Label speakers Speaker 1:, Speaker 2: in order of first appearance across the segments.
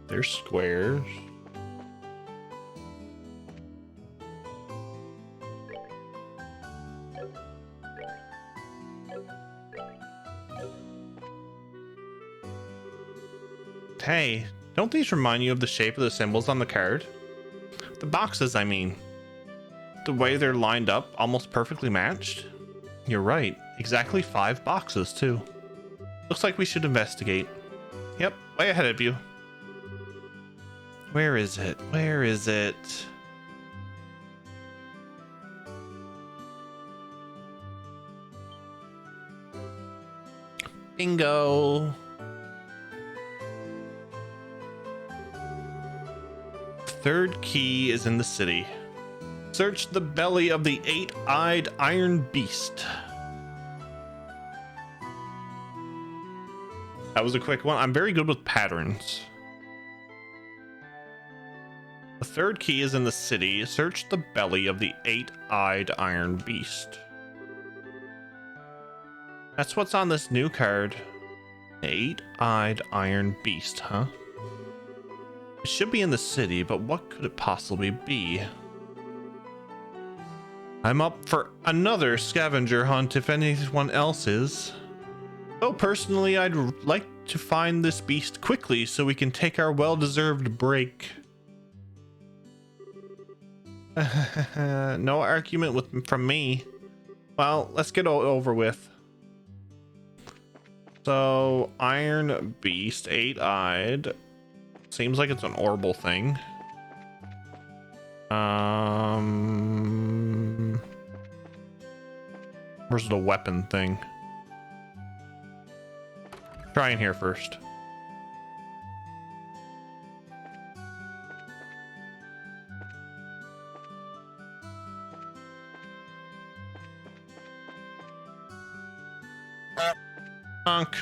Speaker 1: There's squares. Hey, don't these remind you of the shape of the symbols on the card? The boxes, I mean. The way they're lined up, almost perfectly matched. You're right. Exactly 5 boxes, too. Looks like we should investigate. Yep, way ahead of you. Where is it? Where is it? Bingo. Third key is in the city. Search the belly of the 8-eyed iron beast. That was a quick one. I'm very good with patterns. The third key is in the city. Search the belly of the 8-eyed iron beast. That's what's on this new card. 8-eyed iron beast, huh? It should be in the city, but what could it possibly be? I'm up for another scavenger hunt if anyone else is. Though personally, I'd like to find this beast quickly so we can take our well-deserved break. No argument from me. Well, let's get it over with. So, Iron Beast, 8-eyed. Seems like it's an orbital thing. Where's the weapon thing? Try in here first. Honk.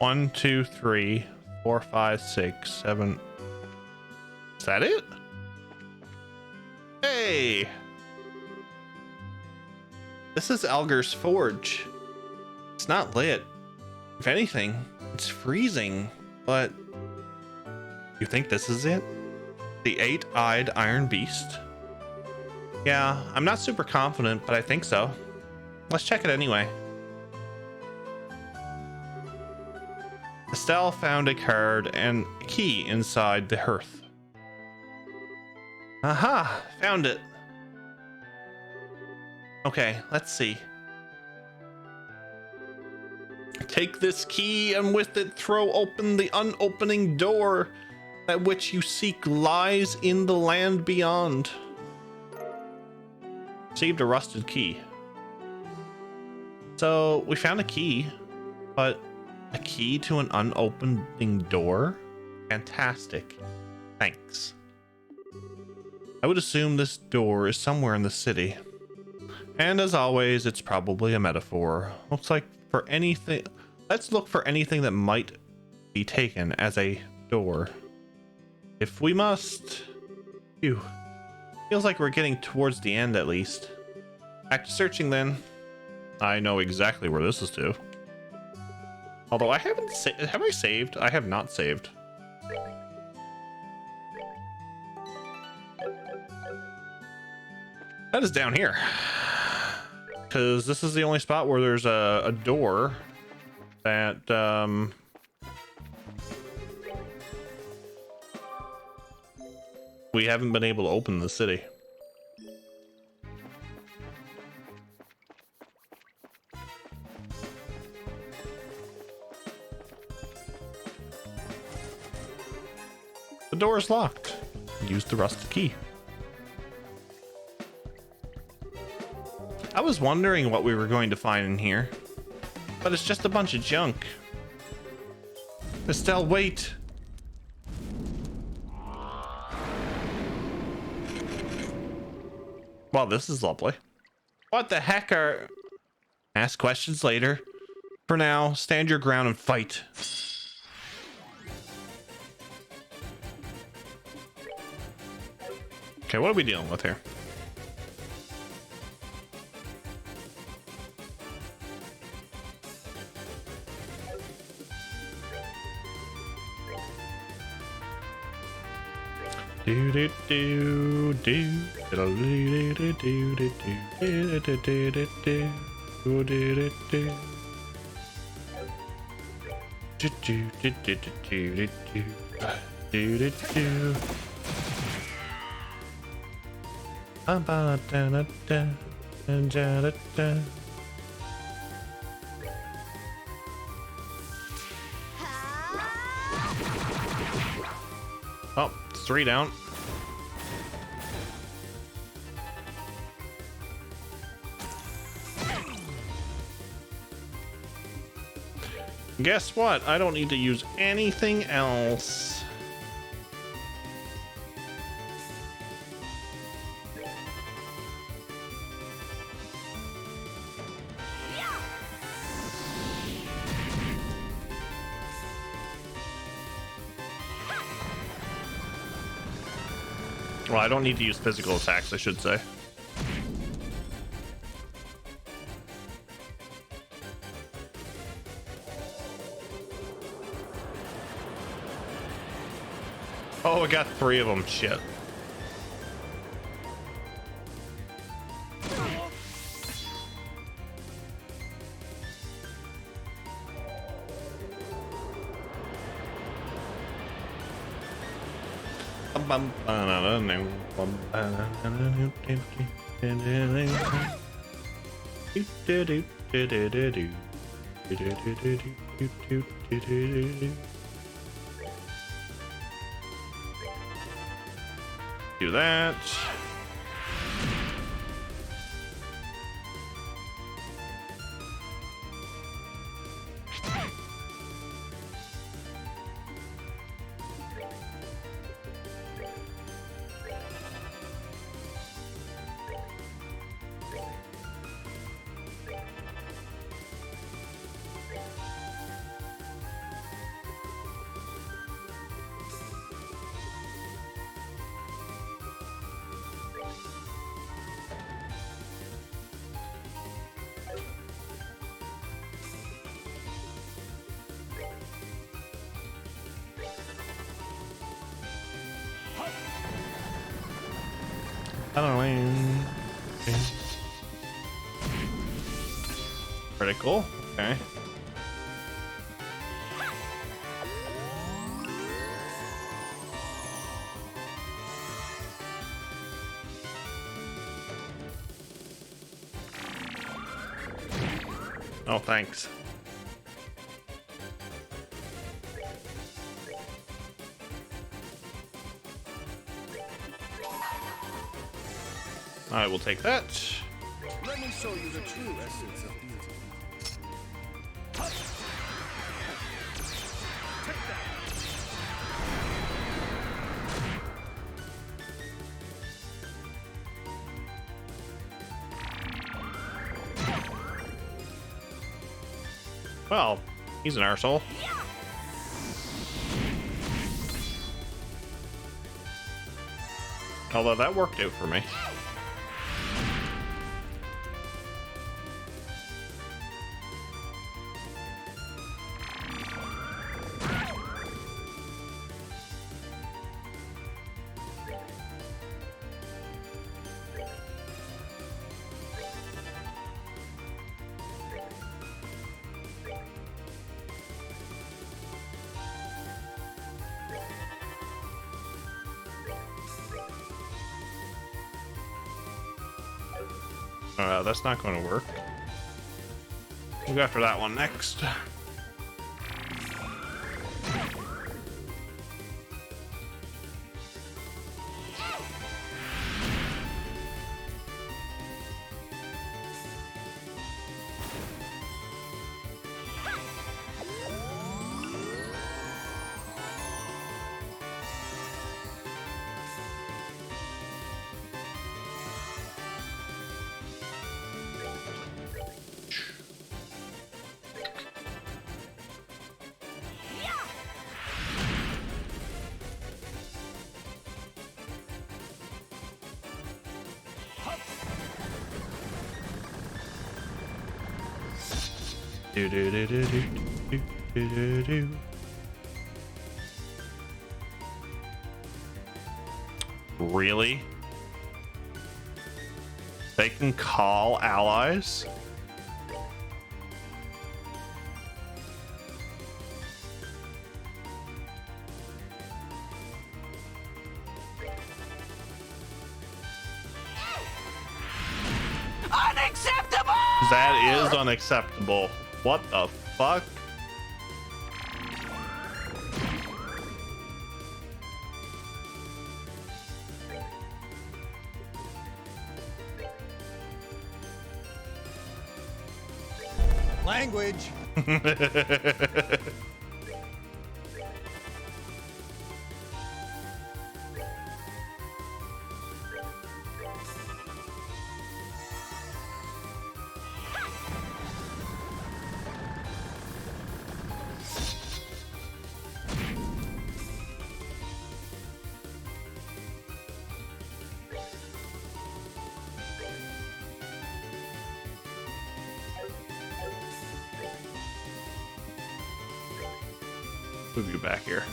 Speaker 1: One, 2, 3, 4, 5, 6, 7. Is that it? Hey! This is Alger's Forge. It's not lit. If anything, it's freezing. But you think this is it? The 8-eyed Iron Beast? Yeah, I'm not super confident, but I think so. Let's check it anyway. Estelle found a card and a key inside the hearth. Aha! Found it! Okay, let's see. Take this key and with it throw open the unopening door. That which you seek lies in the land beyond. Received a rusted key. So, we found a key, but a key to an unopening door? Fantastic. Thanks. I would assume this door is somewhere in the city. And as always, it's probably a metaphor. Let's look for anything that might be taken as a door. If we must. Phew. Feels like we're getting towards the end at least. Back to searching then. I know exactly where this is to. Although I haven't have I saved? I have not saved. That is down here. Because this is the only spot where there's a door that we haven't been able to open in the city. The door is locked. Use the rusted key. I was wondering what we were going to find in here, but it's just a bunch of junk. Estelle, wait. Well, this is lovely. What the heck are... Ask questions later. For now, stand your ground and fight. Okay, what are we dealing with here? Do do do do do do do do do do do do do do do. Do do do do do do do do do. Ba da da da da da da. Oh, it's 3 down. Guess what? I don't need to use anything else. Well, I don't need to use physical attacks, I should say. Oh, I got 3 of them. Shit. Do that. I don't know. Critical. Okay. Oh, thanks. I will take that.
Speaker 2: Let me show you the true essence of beauty. Take that.
Speaker 1: Well, he's an arsehole. Although that worked out for me. That's not going to work. We'll go after that one next. Do do do do do do do do do. Really? They can call allies?
Speaker 3: Unacceptable!
Speaker 1: That is unacceptable. What the fuck?
Speaker 2: Language.
Speaker 1: Move you back here.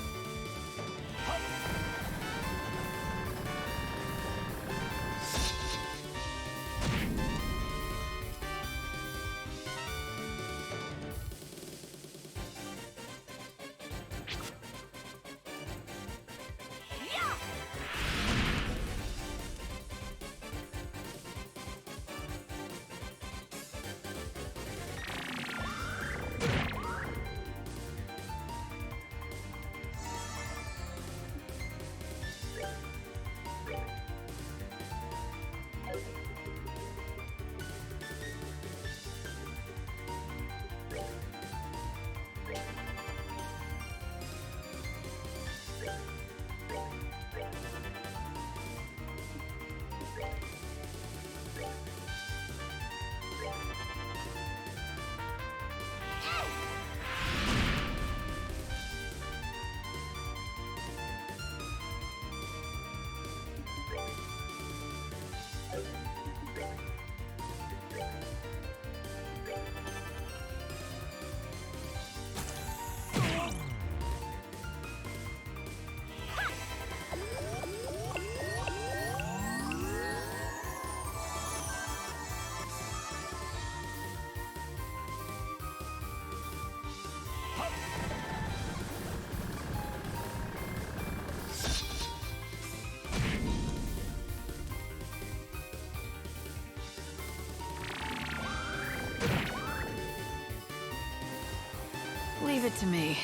Speaker 3: Leave it to me.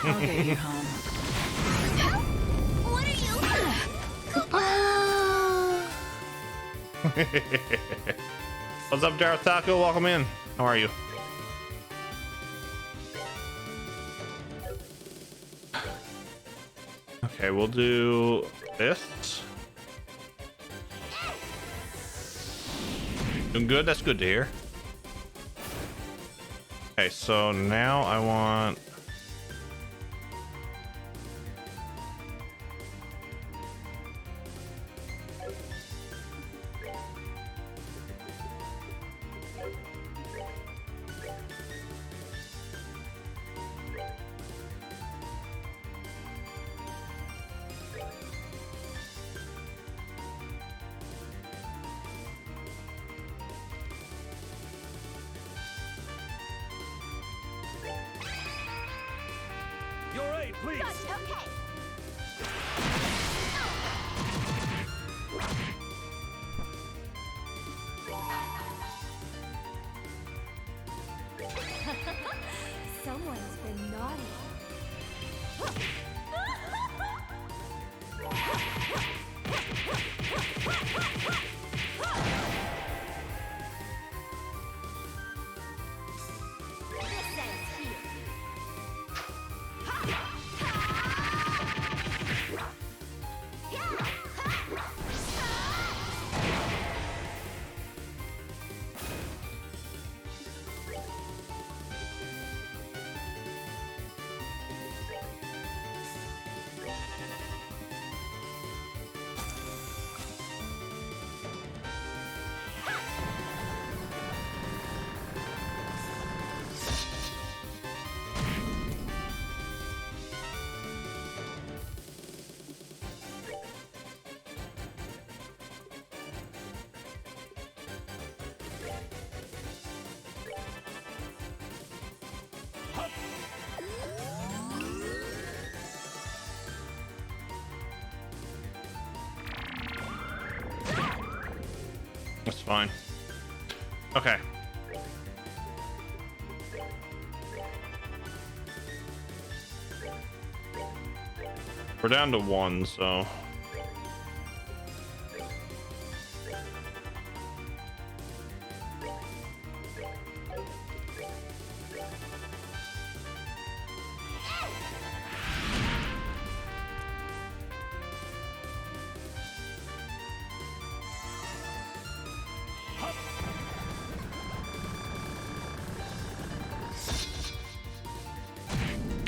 Speaker 3: I'll get you home.
Speaker 4: What are you?
Speaker 1: What's up, Darth Taco? Welcome in. How are you? Okay, we'll do this. Doing good? That's good to hear. Okay, so now I want...
Speaker 2: Your aid, please.
Speaker 4: Okay. Someone's been naughty. This ends here.
Speaker 1: That's fine. Okay. We're down to 1, so...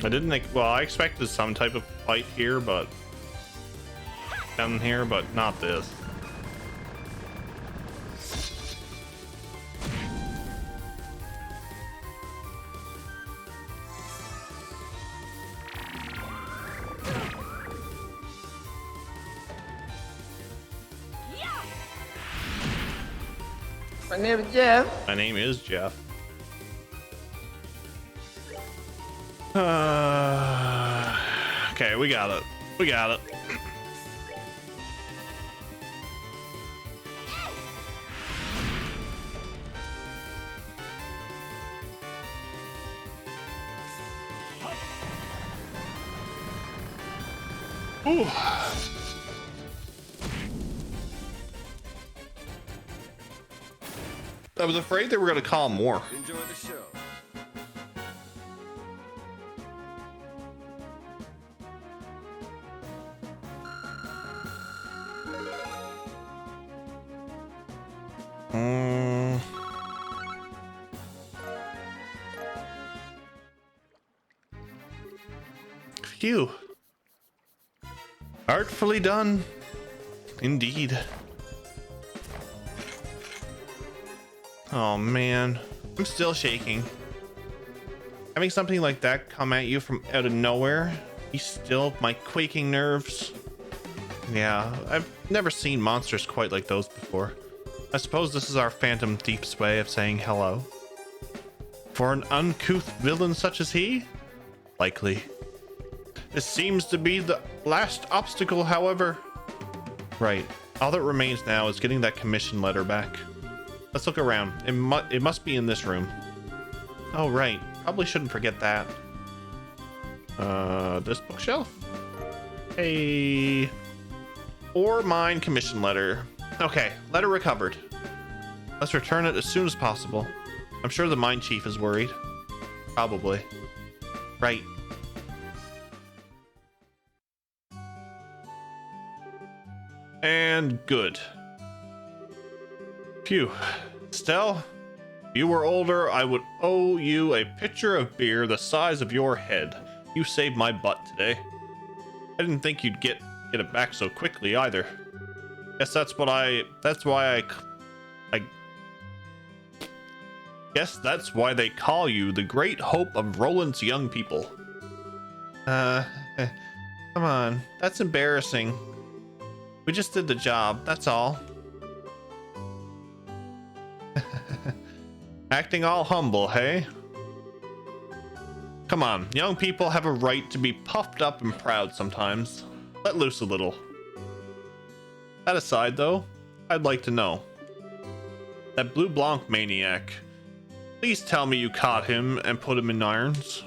Speaker 1: I didn't think, well, I expected some type of fight here, but down here, but not this.
Speaker 5: My name is Jeff.
Speaker 1: My name is Jeff. Okay, we got it. We got it. Ooh. I was afraid they were going to call more.
Speaker 2: Enjoy the show.
Speaker 1: Phew. Artfully done. Indeed. Oh man, I'm still shaking. Having something like that come at you from out of nowhere, you still, my quaking nerves. Yeah, I've never seen monsters quite like those before. I suppose this is our Phantom Thief's way of saying hello. For an uncouth villain such as he? Likely. This seems to be the last obstacle, however. Right. All that remains now is getting that commission letter back. Let's look around. It must be in this room. Oh, right. Probably shouldn't forget that. This bookshelf? Hey. Or mine commission letter. Okay, letter recovered. Let's return it as soon as possible. I'm sure the mine chief is worried. Probably. Right. And good. Phew. Stell, if you were older, I would owe you a pitcher of beer the size of your head. You saved my butt today. I didn't think you'd get it back so quickly either. Guess that's why they call you the great hope of Roland's young people. Come on, that's embarrassing. We just did the job, that's all. Acting all humble, hey? Come on, young people have a right to be puffed up and proud sometimes. Let loose a little. That aside, though, I'd like to know. That Blue Blanc maniac. Please tell me you caught him and put him in irons.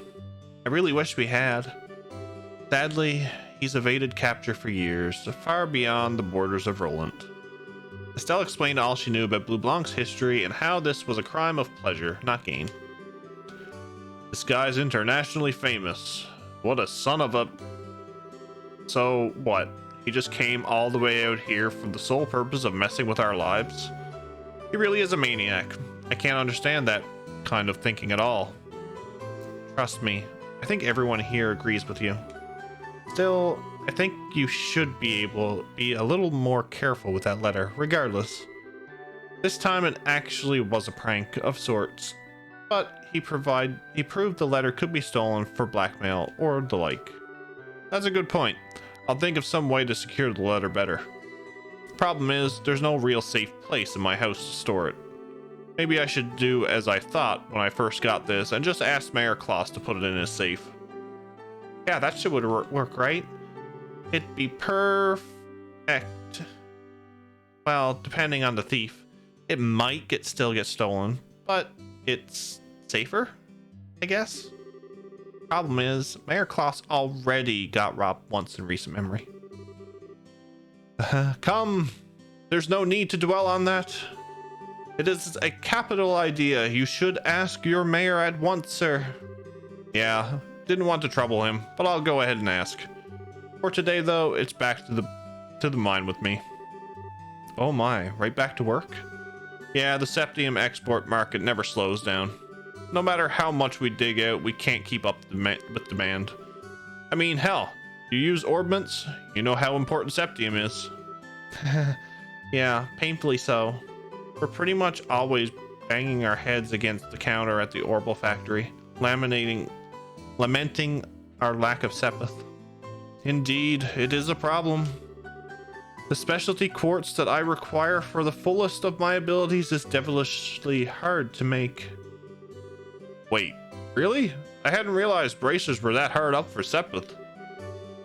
Speaker 1: I really wish we had. Sadly, he's evaded capture for years, far beyond the borders of Roland. Estelle explained all she knew about Blue Blanc's history and how this was a crime of pleasure, not gain. This guy's internationally famous. What a son of a... So, what? He just came all the way out here for the sole purpose of messing with our lives? He really is a maniac. I can't understand that kind of thinking at all. Trust me, I think everyone here agrees with you. Still, I think you should be a little more careful with that letter, regardless. This time it actually was a prank of sorts, but he proved the letter could be stolen for blackmail or the like. That's a good point. I'll think of some way to secure the letter better. The problem is, there's no real safe place in my house to store it. Maybe I should do as I thought when I first got this and just ask Mayor Kloss to put it in his safe. Yeah, that should work, right? It'd be perfect. Well, depending on the thief. It might still get stolen, but it's safer, I guess. Problem is, Mayor Kloss already got robbed once in recent memory. Come, there's no need to dwell on that. It is a capital idea. You should ask your mayor at once, sir. Yeah, didn't want to trouble him, but I'll go ahead and ask. For today, though, it's back to the mine with me. Oh my, right back to work? Yeah, the Septium export market never slows down. No matter how much we dig out, we can't keep up with demand. I mean, hell, you use orbments, you know how important Septium is. Yeah, painfully so. We're pretty much always banging our heads against the counter at the Orbital factory, lamenting our lack of Sepith. Indeed, it is a problem. The specialty quartz that I require for the fullest of my abilities is devilishly hard to make. Wait, really? I hadn't realized bracers were that hard up for Sepith.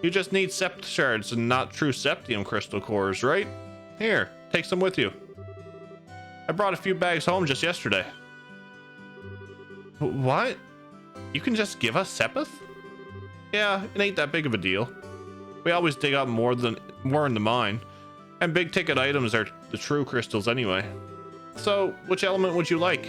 Speaker 1: You just need Sept shards and not true Septium crystal cores, right? Here, take some with you. I brought a few bags home just yesterday. What? You can just give us Sepith? Yeah, it ain't that big of a deal. We always dig up more in the mine, and big ticket items are the true crystals anyway. So, which element would you like?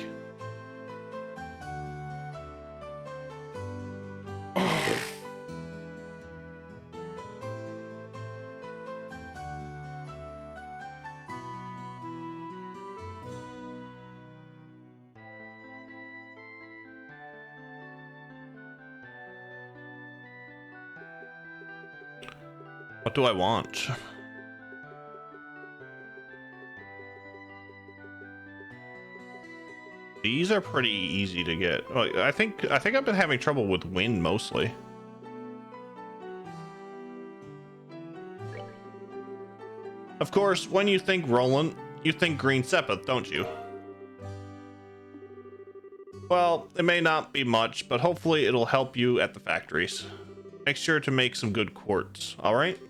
Speaker 1: What do I want? These are pretty easy to get. Well, I think I've been having trouble with wind mostly. Of course, when you think Roland, you think green Sepith, don't you? Well, it may not be much, but hopefully it'll help you at the factories. Make sure to make some good quartz, alright?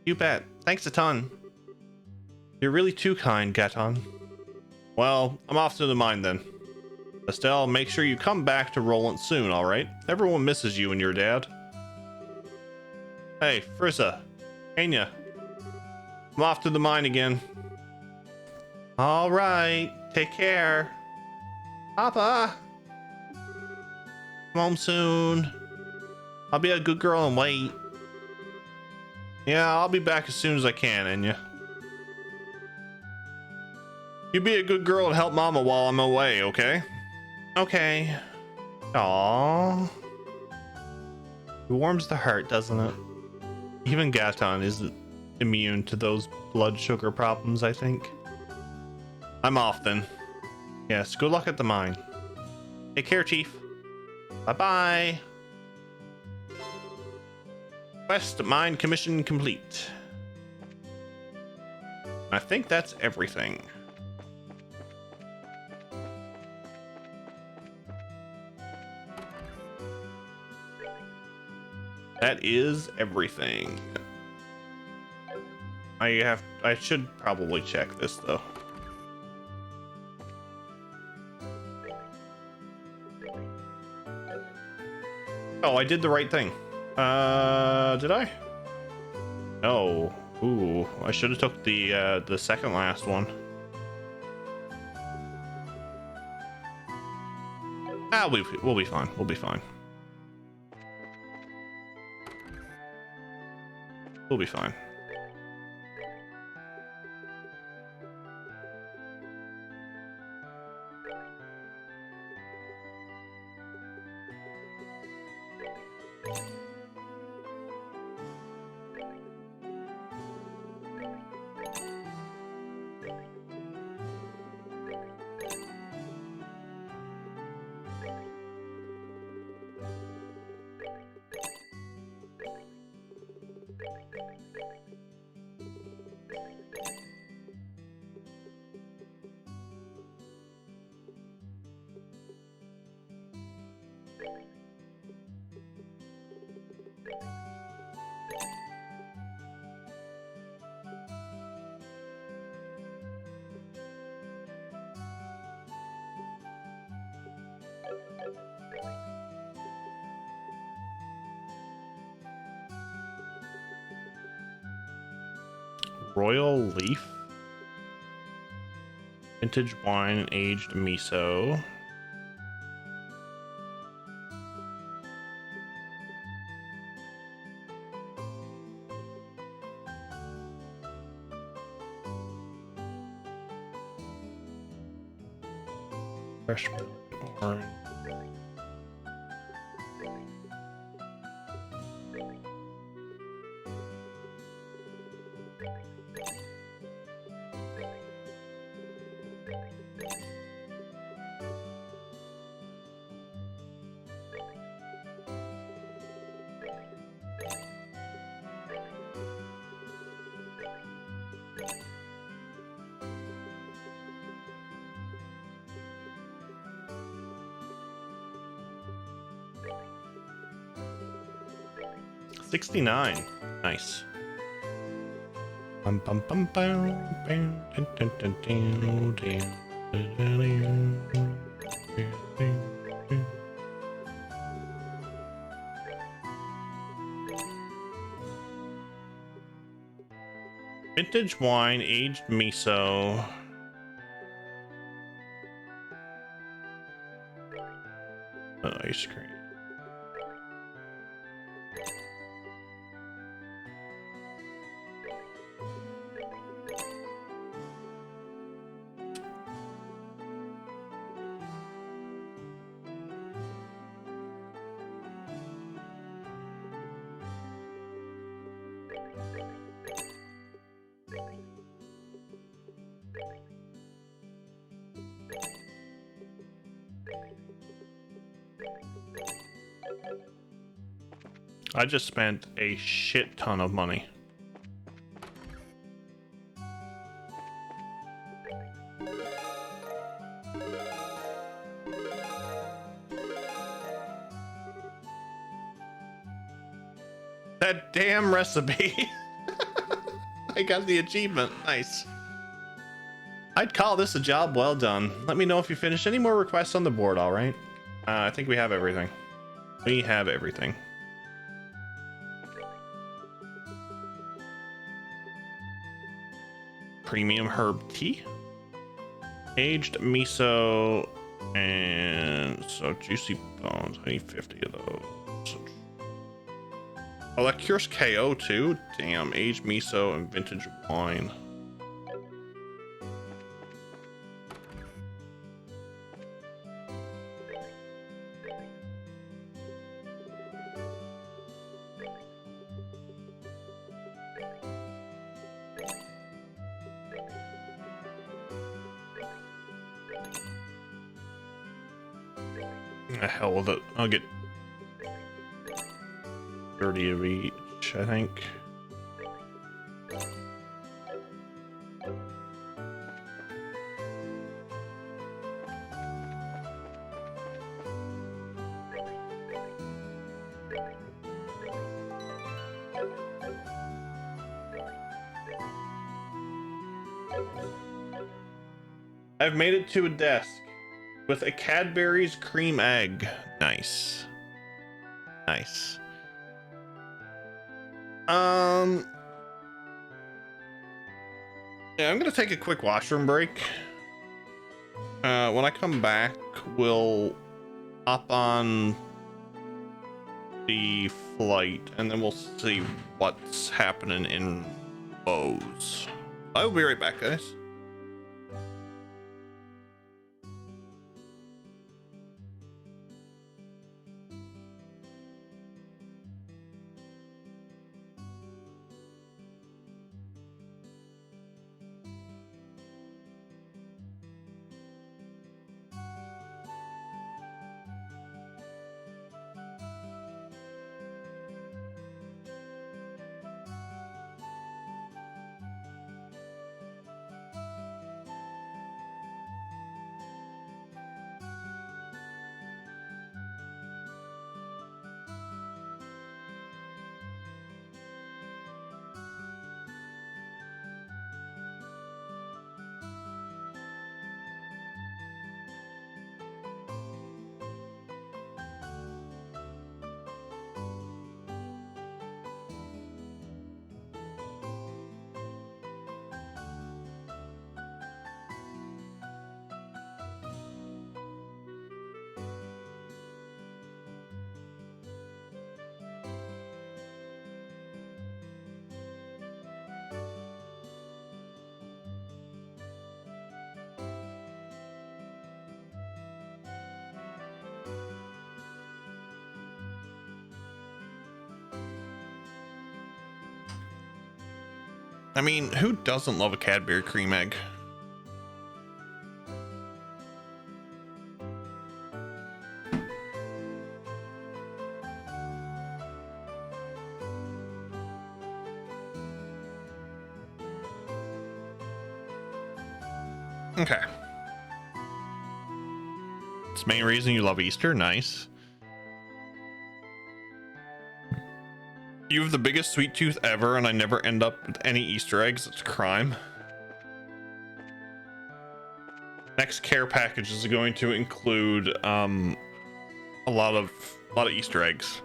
Speaker 1: You bet. Thanks a ton. You're really too kind, Gaton. Well, I'm off to the mine then. Estelle, make sure you come back to Roland soon, alright? Everyone misses you and your dad. Hey, Frieza. Anya. I'm off to the mine again. Alright, take care. Papa! Come home soon. I'll be a good girl and wait. Yeah, I'll be back as soon as I can, Anya. You be a good girl and help Mama while I'm away, okay? Okay. Aww. It warms the heart, doesn't it? Even Gaton isn't immune to those blood sugar problems, I think. I'm off then. Yes, good luck at the mine. Take care, Chief. Bye-bye. Quest mine commission complete. I think that's everything. That is everything. I should probably check this though. Oh, I did the right thing. Did I? No. Ooh, I should have took the second last one. Ah, we'll be fine. We'll be fine. We'll be fine. Royal Leaf. Vintage wine and aged miso. Fresh orange. $69. Nice. Bum, bum, bum, bum, bum, dun, dun, dun, dun, dun, dun, dun, dun, dun. Vintage wine, aged miso. Ice cream. I just spent a shit ton of money. That damn recipe. I got the achievement. Nice. I'd call this a job well done. Let me know if you finish any more requests on the board, all right? I think we have everything. We have everything. Premium herb tea, aged miso, and so juicy bones. I need 50 of those. Oh, that cures KO too. Damn, aged miso and vintage wine. The hell with it. I'll get 30 of each, I think. I've made it to a desk with a Cadbury's cream egg. Nice. Nice. Yeah, I'm gonna take a quick washroom break. When I come back, we'll hop on the flight and then we'll see what's happening in Bose. I'll be right back, guys. I mean, who doesn't love a Cadbury cream egg? Okay. It's the main reason you love Easter. Nice. You have the biggest sweet tooth ever, and I never end up with any Easter eggs. It's a crime. Next care package is going to include a lot of Easter eggs.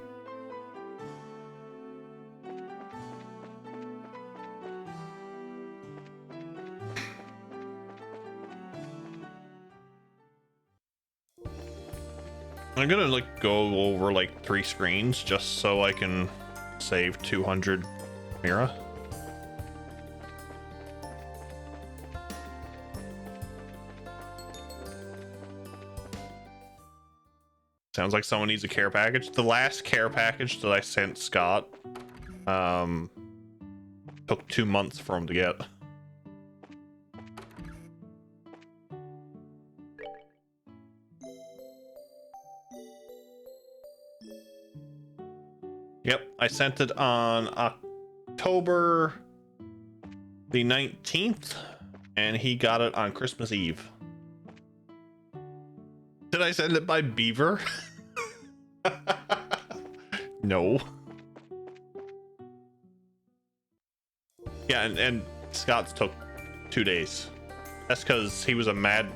Speaker 1: I'm gonna like go over like 3 screens just so I can save 200 Mira. Sounds like someone needs a care package. The last care package that I sent Scott took 2 months for him to get. Yep, I sent it on October the 19th, and he got it on Christmas Eve. Did I send it by Beaver? No. Yeah, and Scott's took 2 days. That's because he was a mad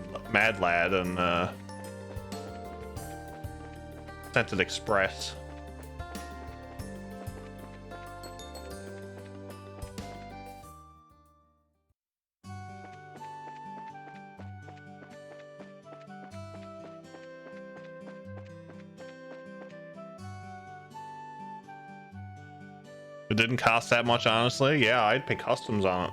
Speaker 1: lad and sent it express. It didn't cost that much, honestly. Yeah, I'd pay customs on it.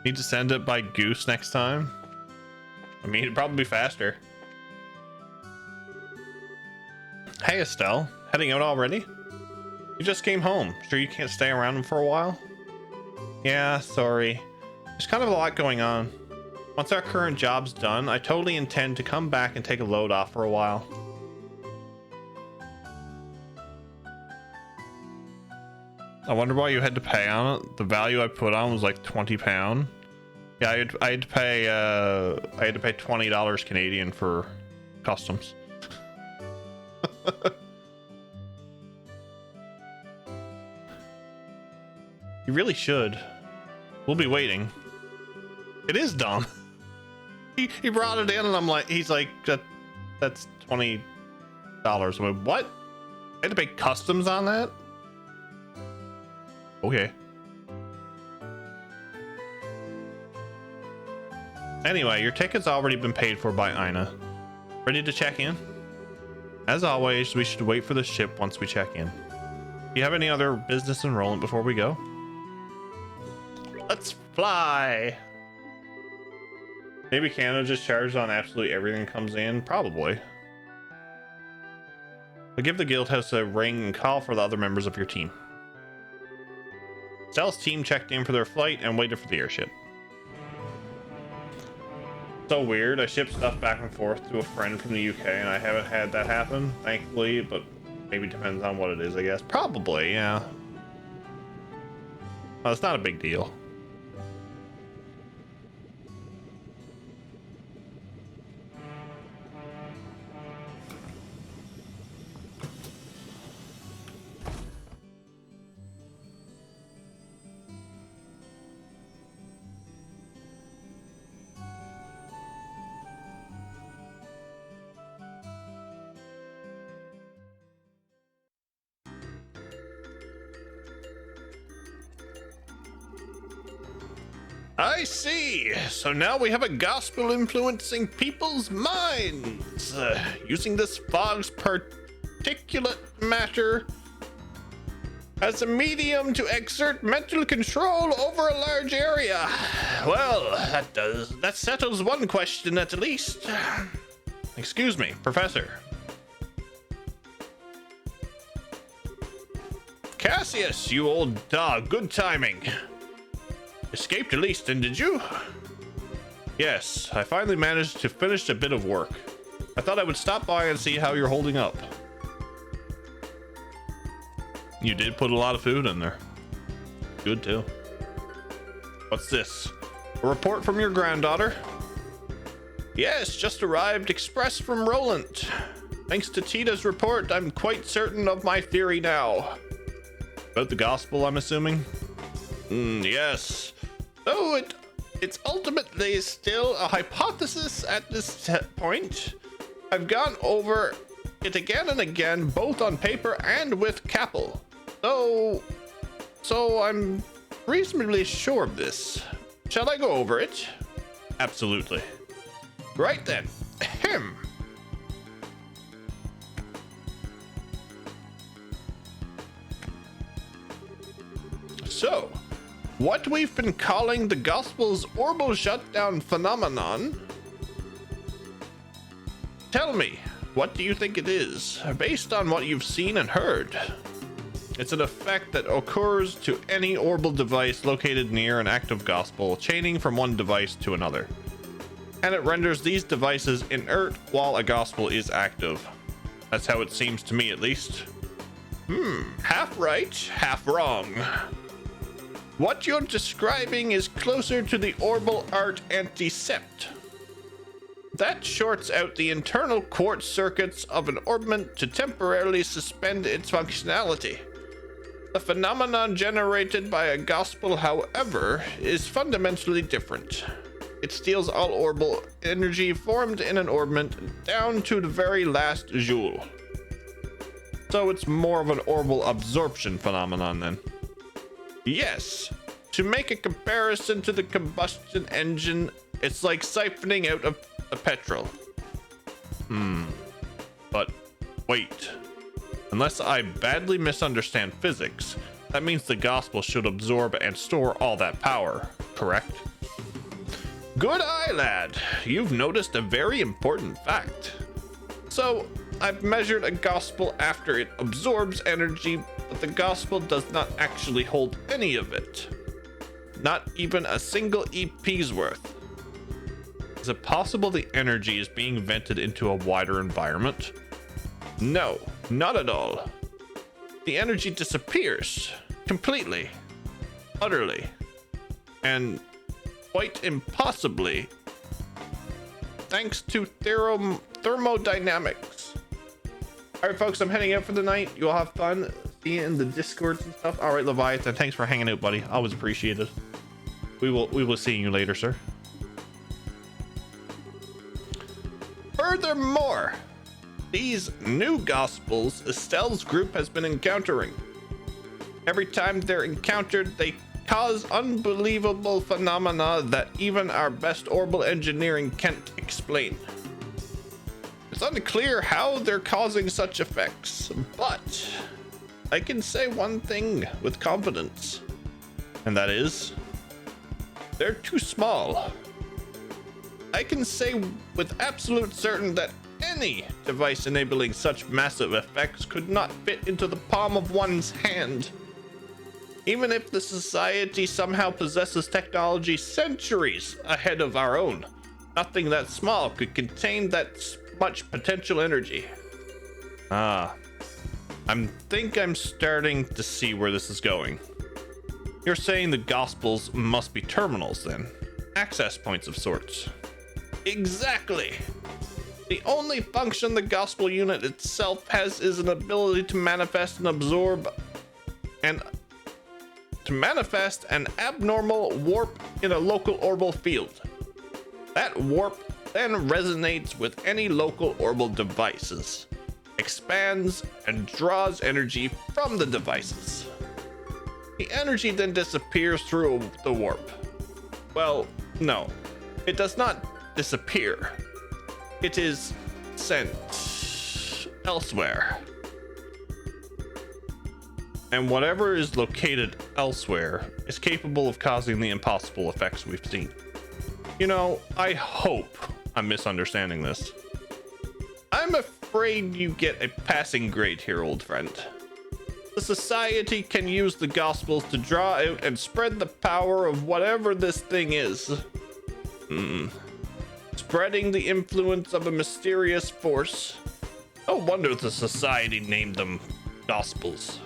Speaker 1: Need to send it by Goose next time. I mean, it'd probably be faster. Hey, Estelle. Heading out already? You just came home. Sure you can't stay around for a while? Yeah, sorry. There's kind of a lot going on. Once our current job's done, I totally intend to come back and take a load off for a while. I wonder why you had to pay on it. The value I put on was like £20. Yeah, I had to pay $20 Canadian for customs. You really should. We'll be waiting. It is dumb. He brought it in and I'm like, he's like, that's $20. I'm like, what? I had to pay customs on that? Okay. Anyway, your ticket's already been paid for by Ina. Ready to check in? As always, we should wait for the ship once we check in. Do you have any other business enrollment before we go? Let's fly! Maybe Canada just charges on absolutely everything that comes in? Probably. But give the guild house a ring and call for the other members of your team. Stell's team checked in for their flight and waited for the airship. So weird, I ship stuff back and forth to a friend from the UK and I haven't had that happen, thankfully, but maybe depends on what it is, I guess. Probably, yeah. Well, it's not a big deal. I see. So now we have a gospel influencing people's minds. Using this fog's particulate matter as a medium to exert mental control over a large area. Well, that settles one question at least. Excuse me, Professor. Cassius, you old dog, good timing. Escaped at least, and did you? Yes, I finally managed to finish a bit of work. I thought I would stop by and see how you're holding up. You did put a lot of food in there. Good too. What's this? A report from your granddaughter? Yes, just arrived express from Roland. Thanks to Tita's report, I'm quite certain of my theory now. About the gospel, I'm assuming? Yes. Though it's ultimately still a hypothesis at this point. I've gone over it again and again, both on paper and with Capel. So I'm reasonably sure of this. Shall I go over it? Absolutely. Right then. Ahem. So, what we've been calling the Gospel's orbital shutdown phenomenon. Tell me, what do you think it is, based on what you've seen and heard? It's an effect that occurs to any orbital device located near an active gospel, chaining from one device to another. And it renders these devices inert while a gospel is active. That's how it seems to me, at least. Half right, half wrong. What you're describing is closer to the orbital art anticept. That shorts out the internal quartz circuits of an orbment to temporarily suspend its functionality. The phenomenon generated by a gospel, however, is fundamentally different. It steals all orbital energy formed in an orbment down to the very last joule. So it's more of an orbital absorption phenomenon then. Yes, to make a comparison to the combustion engine, it's like siphoning out of a petrol. But wait. Unless I badly misunderstand physics, that means the gospel should absorb and store all that power, correct? Good eye, lad. You've noticed a very important fact. So, I've measured a gospel after it absorbs energy, but the gospel does not actually hold any of it. Not even a single EP's worth. Is it possible the energy is being vented into a wider environment? No, not at all. The energy disappears completely, utterly, and quite impossibly thanks to thermodynamics. All right, folks, I'm heading out for the night. You all have fun. See you in the Discords and stuff. All right, Leviathan, thanks for hanging out, buddy. Always appreciate it. We will see you later, sir. Furthermore, these new gospels Estelle's group has been encountering. Every time they're encountered, they cause unbelievable phenomena that even our best orbital engineering can't explain. It's unclear how they're causing such effects, but I can say one thing with confidence, and that is, they're too small. I can say with absolute certain that any device enabling such massive effects could not fit into the palm of one's hand. Even if the society somehow possesses technology centuries ahead of our own, nothing that small could contain that much potential energy. I think I'm starting to see where this is going. You're saying the gospels must be terminals then? Access points of sorts. Exactly. The only function the gospel unit itself has is an ability to manifest and absorb and to manifest an abnormal warp in a local orbital field. That warp then resonates with any local orbital devices, expands and draws energy from the devices. The energy then disappears through the warp. Well, no, it does not disappear. It is sent elsewhere. And whatever is located elsewhere is capable of causing the impossible effects we've seen. You know, I hope I'm misunderstanding this. I'm afraid you get a passing grade here, old friend. The society can use the Gospels to draw out and spread the power of whatever this thing is. Spreading the influence of a mysterious force. No wonder the society named them Gospels.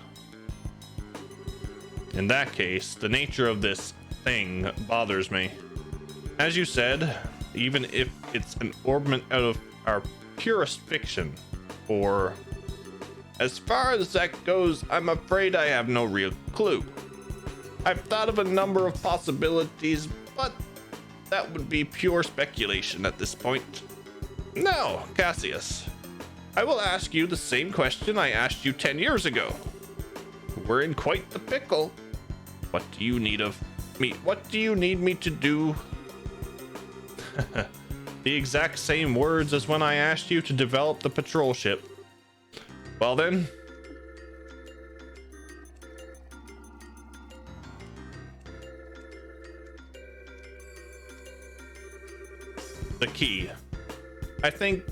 Speaker 1: In that case, the nature of this thing bothers me. As you said, even if it's an orbment out of our purest fiction, or as far as that goes, I'm afraid I have no real clue. I've thought of a number of possibilities, but that would be pure speculation at this point. Now, Cassius, I will ask you the same question I asked you 10 years ago. We're in quite the pickle. What do you need of me? What do you need me to do? The exact same words as when I asked you to develop the patrol ship. Well then. The key, I think,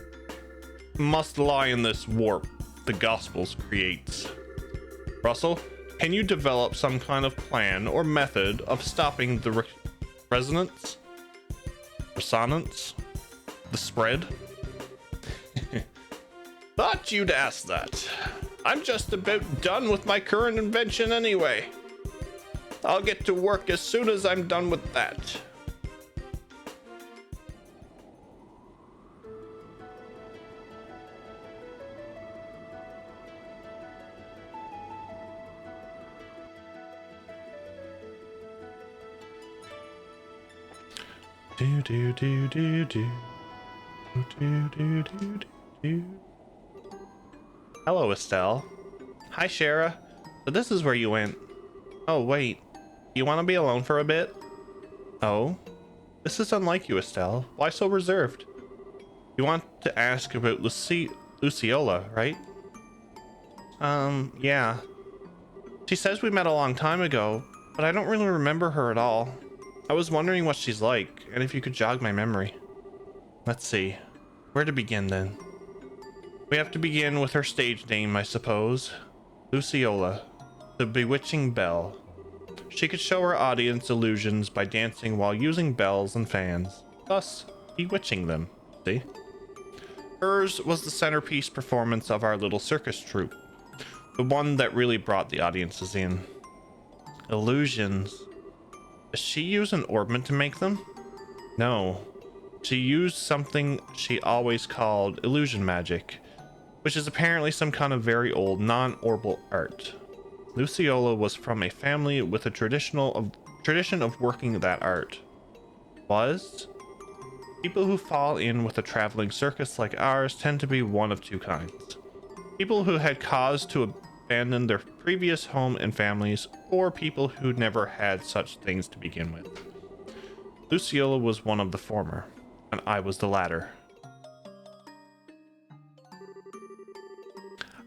Speaker 1: must lie in this warp the Gospels creates. Russell, can you develop some kind of plan or method of stopping the resonance? The spread? Thought you'd ask that. I'm just about done with my current invention anyway. I'll get to work as soon as I'm done with that. Do do do do do do do do do. Hello, Estelle. Hi, Shara. So this is where you went. Oh wait, you want to be alone for a bit? Oh, this is unlike you, Estelle. Why so reserved? You want to ask about Luciola, right? Yeah. She says we met a long time ago, but I don't really remember her at all. I was wondering what she's like, and if you could jog my memory. Let's see. Where to begin then? We have to begin with her stage name, I suppose. Luciola, the bewitching belle. She could show her audience illusions by dancing while using bells and fans, thus bewitching them, see? Hers was the centerpiece performance of our little circus troupe, the one that really brought the audiences in. Illusions. Does she use an orbment to make them? No. She used something she always called illusion magic, which is apparently some kind of very old non-orbal art. Luciola was from a family with a tradition of working that art. Was? People who fall in with a traveling circus like ours tend to be one of two kinds. People who had cause to abandon their previous home and families, or people who never had such things to begin with. Luciola was one of the former, and I was the latter.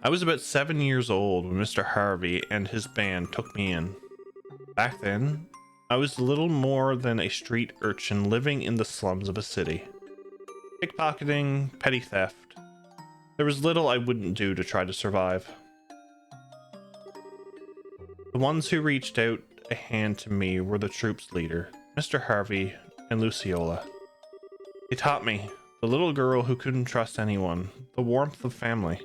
Speaker 1: I was about 7 years old when Mr. Harvey and his band took me in. Back then, I was little more than a street urchin living in the slums of a city. Pickpocketing, petty theft. There was little I wouldn't do to try to survive. The ones who reached out a hand to me were the troop's leader, Mr. Harvey, and Luciola. They taught me, the little girl who couldn't trust anyone, the warmth of family.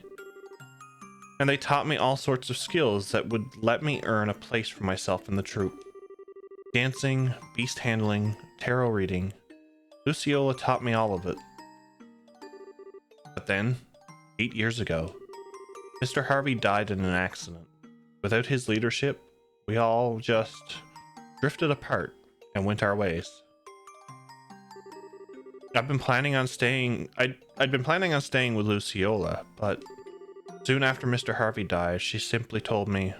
Speaker 1: And they taught me all sorts of skills that would let me earn a place for myself in the troupe. Dancing, beast handling, tarot reading. Luciola taught me all of it. But then, 8 years ago, Mr. Harvey died in an accident. Without his leadership, we all just drifted apart and went our ways. I'd been planning on staying with Luciola, but soon after Mr. Harvey died, she simply told me,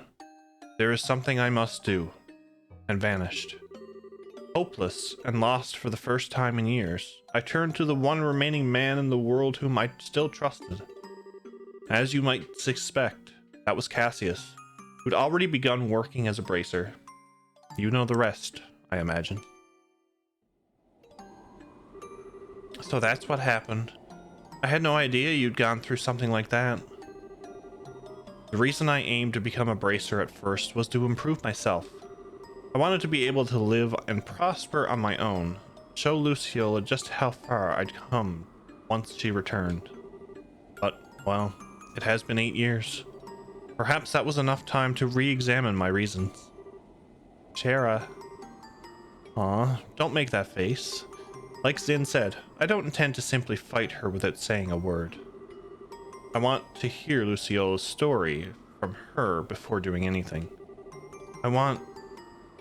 Speaker 1: "There is something I must do," and vanished. Hopeless and lost for the first time in years, I turned to the one remaining man in the world whom I still trusted. As you might suspect, that was Cassius, who'd already begun working as a bracer. You know the rest, I imagine. So that's what happened. I had no idea you'd gone through something like that. The reason I aimed to become a bracer at first was to improve myself. I wanted to be able to live and prosper on my own, show Luciola just how far I'd come once she returned. But, well, it has been 8 years. Perhaps that was enough time to re-examine my reasons. Shara. Aw, don't make that face. Like Zin said, I don't intend to simply fight her without saying a word. I want to hear Luciola's story from her before doing anything. I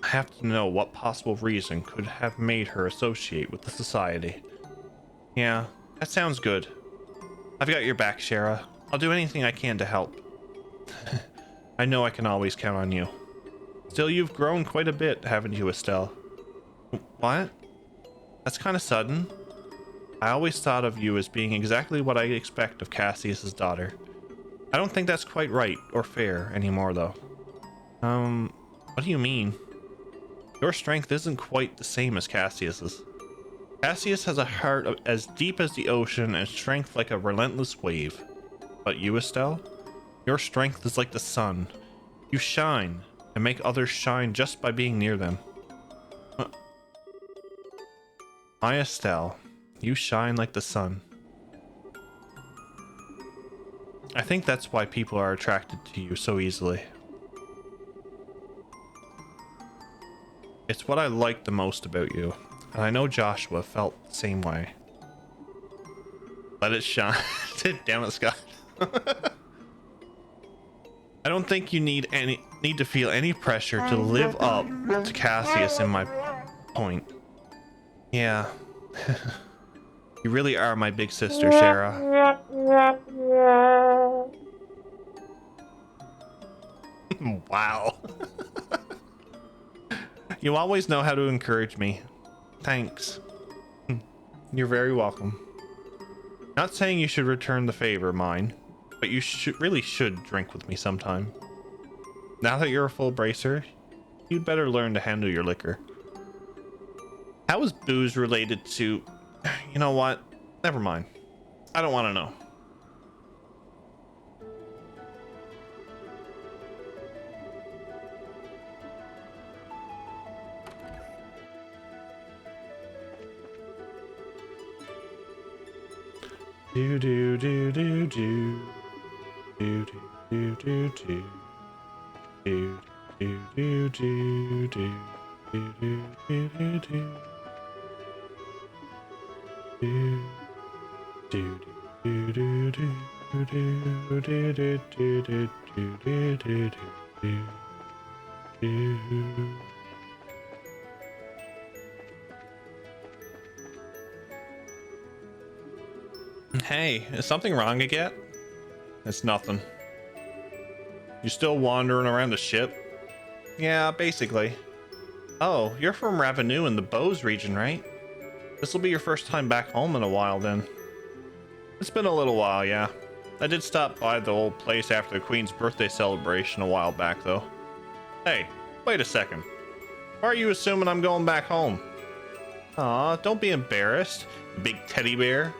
Speaker 1: have to know what possible reason could have made her associate with the society. Yeah, that sounds good. I've got your back, Shara. I'll do anything I can to help. I know I can always count on you. Still, you've grown quite a bit, haven't you, Estelle? What? That's kind of sudden. I always thought of you as being exactly what I expect of Cassius's daughter. I don't think that's quite right or fair anymore, though. What do you mean? Your strength isn't quite the same as Cassius's. Cassius has a heart as deep as the ocean and strength like a relentless wave. But you, Estelle? Your strength is like the sun. You shine and make others shine just by being near them. My Estelle, you shine like the sun. I think that's why people are attracted to you so easily. It's what I like the most about you, and I know Joshua felt the same way. Let it shine. Damn it, Scott. I don't think you need to feel any pressure to live up to Cassius in my point. Yeah. You really are my big sister, Shara. Wow. You always know how to encourage me. Thanks. You're very welcome. Not saying you should return the favor, mine, but you really should drink with me sometime. Now that you're a full bracer, you'd better learn to handle your liquor. How is booze related to... You know what? Never mind. I don't want to know. Do do do do do do do do do do do do do do do do do do do. Do do do do do do do do do do do do do do. Hey, is something wrong again? It's nothing. You still wandering around the ship? Yeah, basically. Oh, you're from Ravenou in the Bose region, right? This will be your first time back home in a while then. It's been a little while, yeah. I did stop by the old place after the Queen's birthday celebration a while back, though. Hey, wait a second. Why are you assuming I'm going back home? Aw, don't be embarrassed, big teddy bear.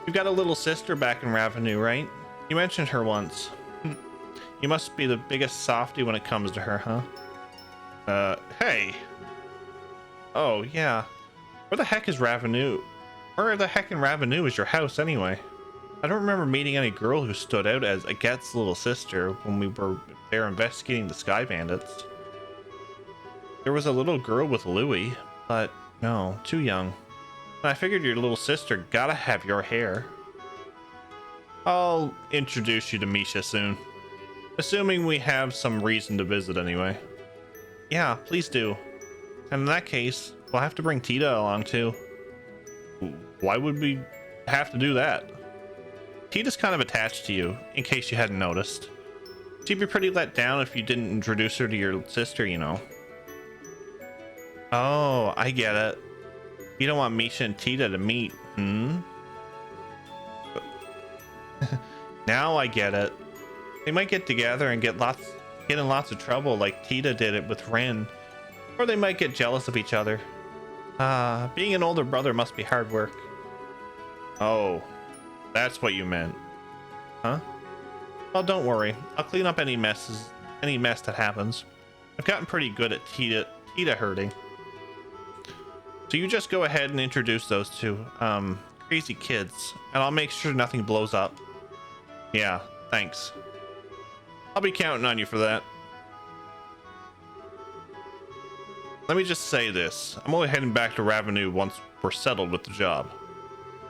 Speaker 1: You've got a little sister back in Ravenou, right? You mentioned her once. You must be the biggest softy when it comes to her, huh? Hey. Oh, yeah. Where the heck is Ravenou? Where the heck in Ravenou is your house, anyway? I don't remember meeting any girl who stood out as Agat's little sister when we were there investigating the Sky Bandits. There was a little girl with Louis, but no, too young. I figured your little sister gotta have your hair. I'll introduce you to Misha soon. Assuming we have some reason to visit anyway. Yeah, please do. And in that case, we'll have to bring Tita along too. Why would we have to do that? Tita's kind of attached to you, in case you hadn't noticed. She'd be pretty let down if you didn't introduce her to your sister, you know. Oh, I get it. You don't want Misha and Tita to meet, hmm? Now I get it. They might get together and get in lots of trouble like Tita did it with Ren. Or they might get jealous of each other. Being an older brother must be hard work. Oh, that's what you meant. Huh? Well, don't worry. I'll clean up any mess that happens. I've gotten pretty good at Tita herding. So you just go ahead and introduce those two crazy kids, and I'll make sure nothing blows up. Yeah, thanks. I'll be counting on you for that. Let me just say this. I'm only heading back to Ravenou once we're settled with the job.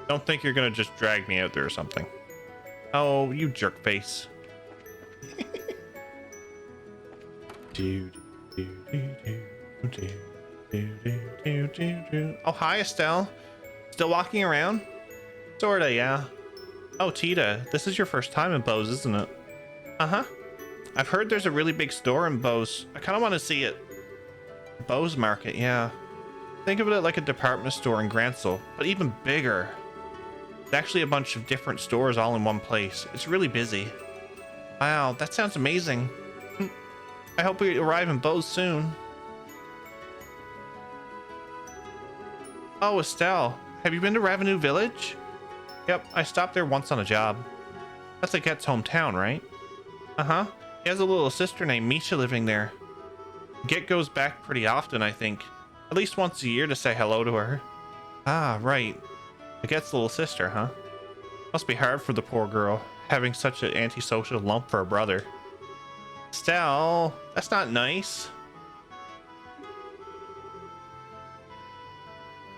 Speaker 1: Don't think you're gonna just drag me out there or something. Oh, you jerk face. Oh, hi, Estelle. Still walking around? Sorta, yeah. Oh, Tita, this is your first time in Bose, isn't it? Uh-huh. I've heard there's a really big store in Bose. I kind of want to see it. Bose Market, yeah. Think of it like a department store in Gransel, but even bigger. It's actually a bunch of different stores all in one place. It's really busy. Wow, that sounds amazing. I hope we arrive in Bose soon. Oh, Estelle, have you been to Ravenou Village? Yep, I stopped there once on a job. That's Agat's hometown, right? Uh-huh. He has a little sister named Misha living there. Get goes back pretty often, I think. At least once a year to say hello to her. Ah, right. Agat's little sister, huh? Must be hard for the poor girl, having such an antisocial lump for a brother. Estelle, that's not nice.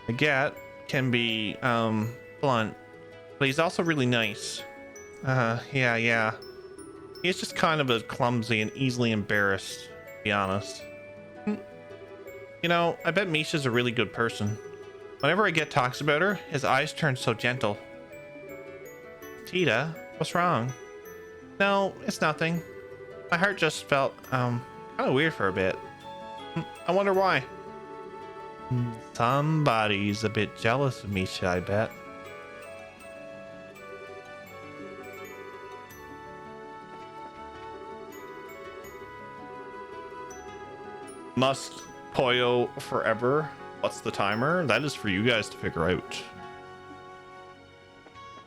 Speaker 1: Agat can be, blunt, but he's also really nice. Yeah. He's just kind of a clumsy and easily embarrassed, to be honest. You know, I bet Misha's a really good person. Whenever Agat talks about her, his eyes turn so gentle. Tita, what's wrong? No, it's nothing. My heart just felt, kind of weird for a bit. I wonder why. Somebody's a bit jealous of Misha, I bet. Must Poyo forever? What's the timer? That is for you guys to figure out.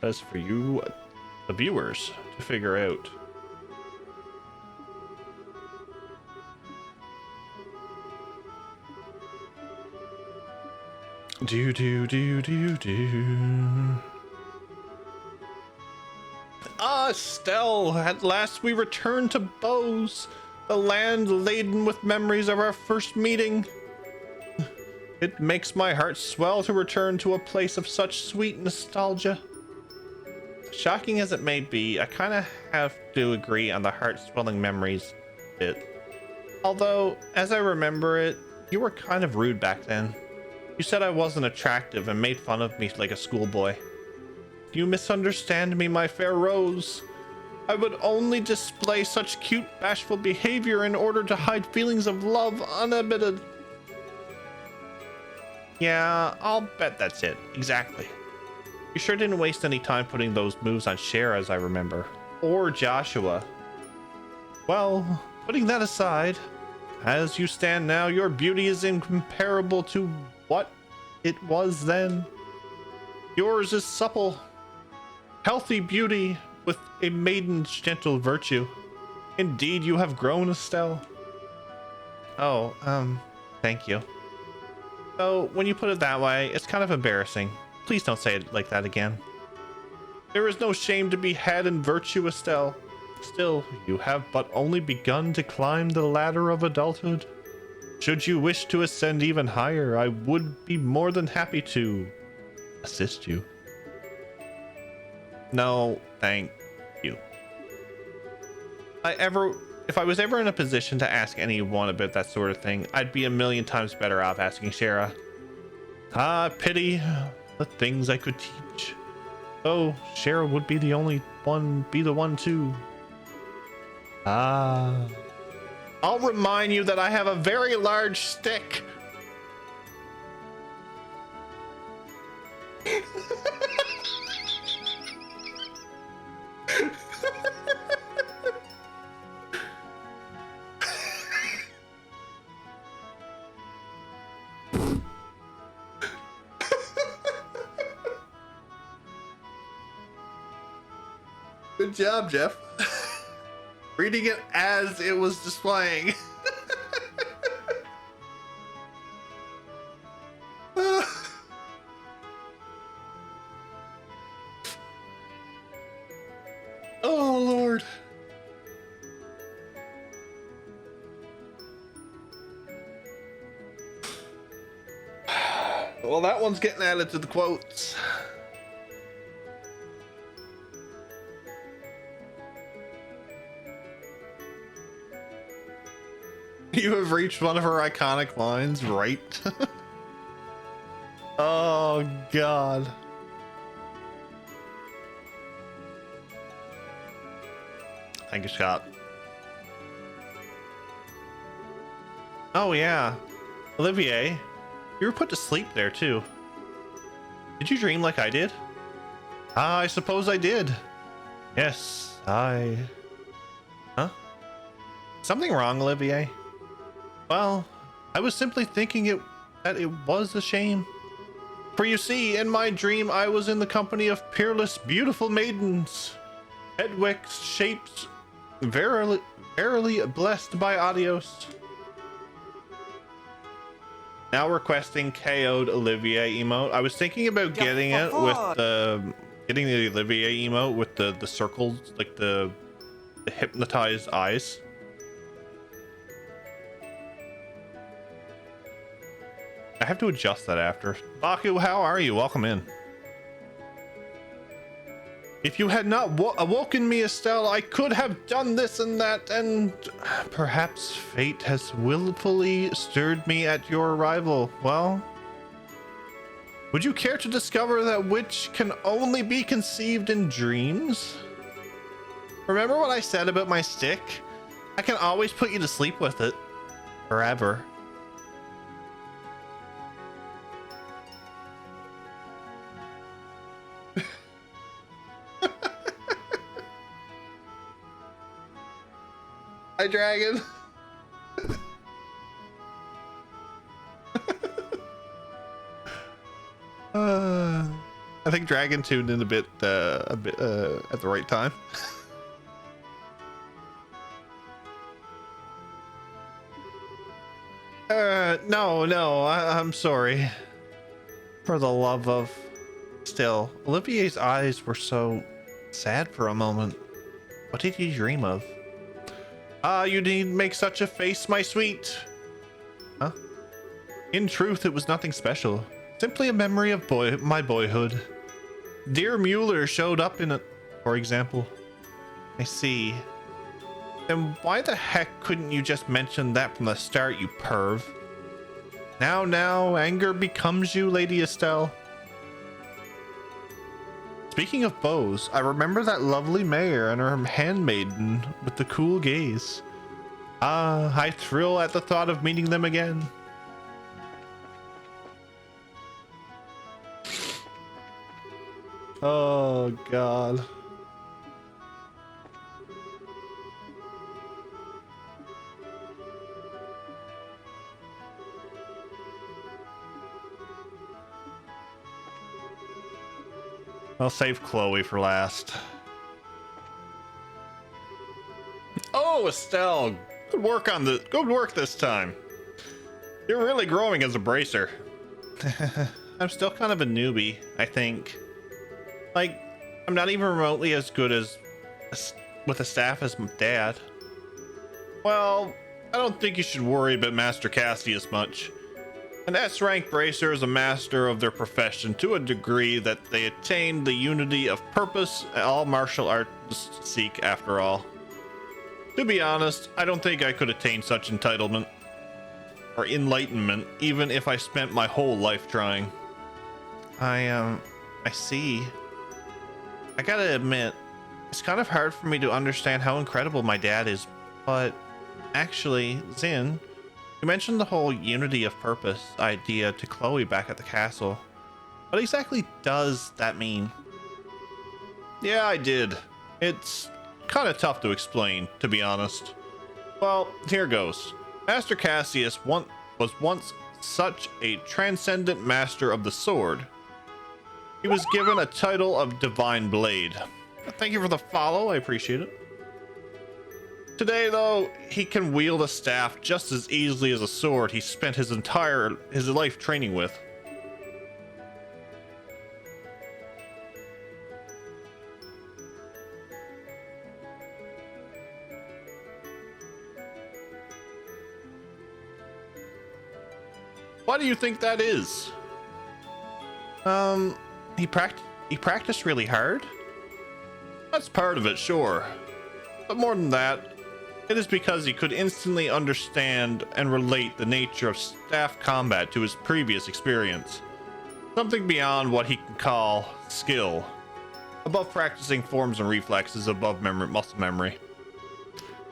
Speaker 1: That is for you, the viewers, to figure out. Ah, Estelle, at last we return to Bose, the land laden with memories of our first meeting. It makes my heart swell to return to a place of such sweet nostalgia. Shocking as it may be, I kind of have to agree on the heart-swelling memories bit. Although, as I remember it, you were kind of rude back then. You said I wasn't attractive and made fun of me like a schoolboy. You misunderstand me, my fair Rose. I would only display such cute, bashful behavior in order to hide feelings of love unabated. Yeah, I'll bet that's it. Exactly. You sure didn't waste any time putting those moves on Cher, as I remember. Or Joshua. Well, putting that aside, as you stand now, your beauty is incomparable to what it was then. Yours is supple, healthy beauty with a maiden's gentle virtue. Indeed, you have grown, Estelle. Oh, thank you. So, when you put it that way, it's kind of embarrassing. Please don't say it like that again. There is no shame to be had in virtue, Estelle. Still, you have but only begun to climb the ladder of adulthood. Should you wish to ascend even higher, I would be more than happy to assist you. No, thank you. If I was ever in a position to ask anyone about that sort of thing, I'd be a million times better off asking Shara. Ah, pity the things I could teach. Oh, Shara would be the one too. Ah. I'll remind you that I have a very large stick. Good job, Jeff. Reading it as it was displaying. Oh, Lord. Well, that one's getting added to the quotes. You have reached one of her iconic lines, right? Oh, God. Thank you, Scott. Oh, yeah. Olivier, you were put to sleep there, too. Did you dream like I did? I suppose I did. Yes, I... Huh? Something wrong, Olivier? Well, I was simply thinking that it was a shame. For you see, in my dream, I was in the company of peerless, beautiful maidens. Hedwig's shapes verily blessed by Adios. Now requesting KO'd Olivier emote. I was thinking about getting it with the Olivier emote with the circles, like the hypnotized eyes. I have to adjust that after. Baku, how are you? Welcome in. If you had not awoken me, Estelle, I could have done this and that, and perhaps fate has willfully stirred me at your arrival. Well, would you care to discover that which can only be conceived in dreams? Remember what I said about my stick? I can always put you to sleep with it. Forever. Hi, Dragon. I think Dragon tuned in a bit at the right time. No, I'm sorry. For the love of... Still, Olivier's eyes were so sad for a moment. What did he dream of? Ah, you need make such a face, my sweet. Huh? In truth, it was nothing special. Simply a memory of my boyhood. Dear Mueller showed up in it, for example. I see. Then why the heck couldn't you just mention that from the start, you perv? Now, anger becomes you, Lady Estelle. Speaking of bows, I remember that lovely mayor and her handmaiden with the cool gaze. Ah, I thrill at the thought of meeting them again. Oh, God. I'll save Chloe for last. Oh, Estelle, good work this time. You're really growing as a bracer. I'm still kind of a newbie, I think. Like, I'm not even remotely as good as with a staff as my dad. Well, I don't think you should worry about Master Cassius much. An S-rank bracer is a master of their profession to a degree that they attain the unity of purpose all martial arts seek after all. To be honest, I don't think I could attain such entitlement or enlightenment even if I spent my whole life trying. I see. I gotta admit, it's kind of hard for me to understand how incredible my dad is, but actually, Zin, you mentioned the whole unity of purpose idea to Chloe back at the castle. What exactly does that mean? Yeah, I did. It's kind of tough to explain, to be honest. Well, here goes. Master Cassius was once such a transcendent master of the sword. He was given a title of Divine Blade. Thank you for the follow, I appreciate it. Today, though, he can wield a staff just as easily as a sword he spent his life training with. Why do you think that is? He practiced really hard? That's part of it, sure. But more than that, it is because he could instantly understand and relate the nature of staff combat to his previous experience. Something beyond what he can call skill. Above practicing forms and reflexes, above muscle memory.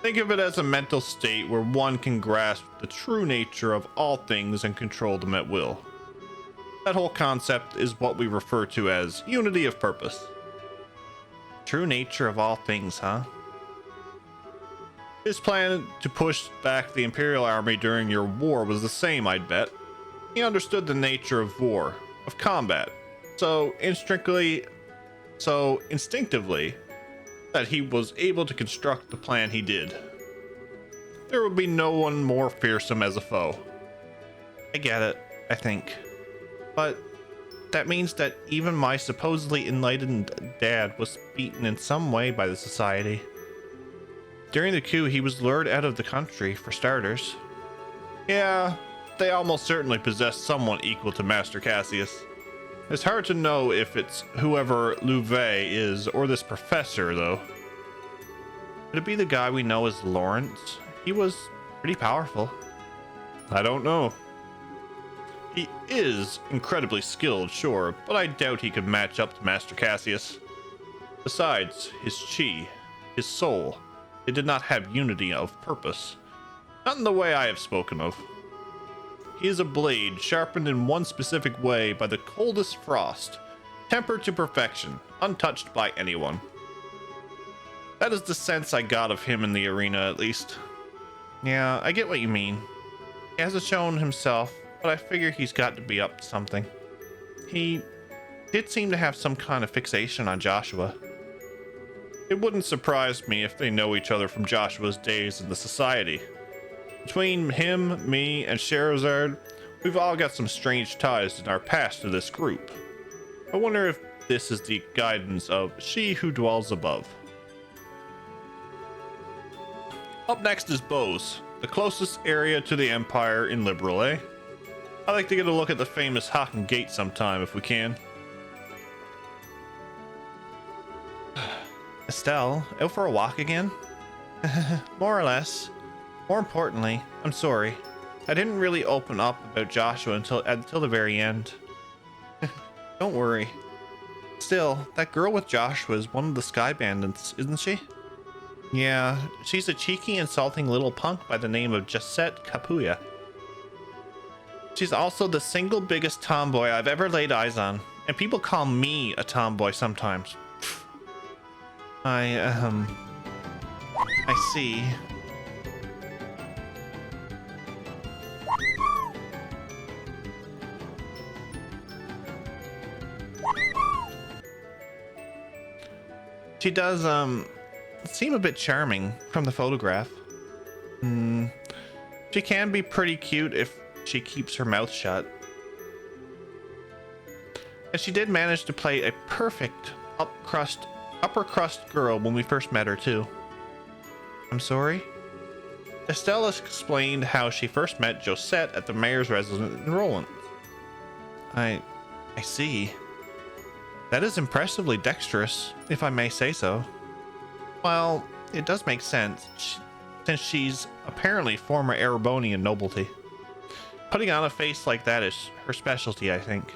Speaker 1: Think of it as a mental state where one can grasp the true nature of all things and control them at will. That whole concept is what we refer to as unity of purpose. True nature of all things, huh? His plan to push back the Imperial army during your war was the same, I'd bet. He understood the nature of war, of combat, so instinctively, that he was able to construct the plan he did. There would be no one more fearsome as a foe. I get it, I think. But that means that even my supposedly enlightened dad was beaten in some way by the Society. During the coup, he was lured out of the country, for starters. Yeah, they almost certainly possessed someone equal to Master Cassius. It's hard to know if it's whoever Louvet is or this professor, though. Could it be the guy we know as Lawrence? He was pretty powerful. I don't know. He is incredibly skilled, sure, but I doubt he could match up to Master Cassius. Besides, his chi, his soul, they did not have unity of purpose. Not in the way I have spoken of. He is a blade sharpened in one specific way by the coldest frost, tempered to perfection, untouched by anyone. That is the sense I got of him in the arena, at least. Yeah, I get what you mean. He hasn't shown himself, but I figure he's got to be up to something. He did seem to have some kind of fixation on Joshua. It wouldn't surprise me if they know each other from Joshua's days in the Society. Between him, me, and Scheherazade, we've all got some strange ties in our past to this group. I wonder if this is the guidance of She Who Dwells Above. Up next is Bose, the closest area to the Empire in Liberal, eh? I'd like to get a look at the famous Haken Gate sometime if we can. Estelle, out for a walk again? More or less. More importantly, I'm sorry. I didn't really open up about Joshua until the very end. Don't worry. Still, that girl with Joshua is one of the Sky Bandits, isn't she? Yeah, she's a cheeky, insulting little punk by the name of Jessette Capuya. She's also the single biggest tomboy I've ever laid eyes on, and people call me a tomboy sometimes. I see. She does, seem a bit charming from the photograph. She can be pretty cute if she keeps her mouth shut. And she did manage to play a perfect upper crust girl when we first met her too. I'm sorry? Estelle explained how she first met Josette at the mayor's residence in Roland. I see. That is impressively dexterous, if I may say so. Well, it does make sense, since she's apparently former Erebonian nobility. Putting on a face like that is her specialty, I think.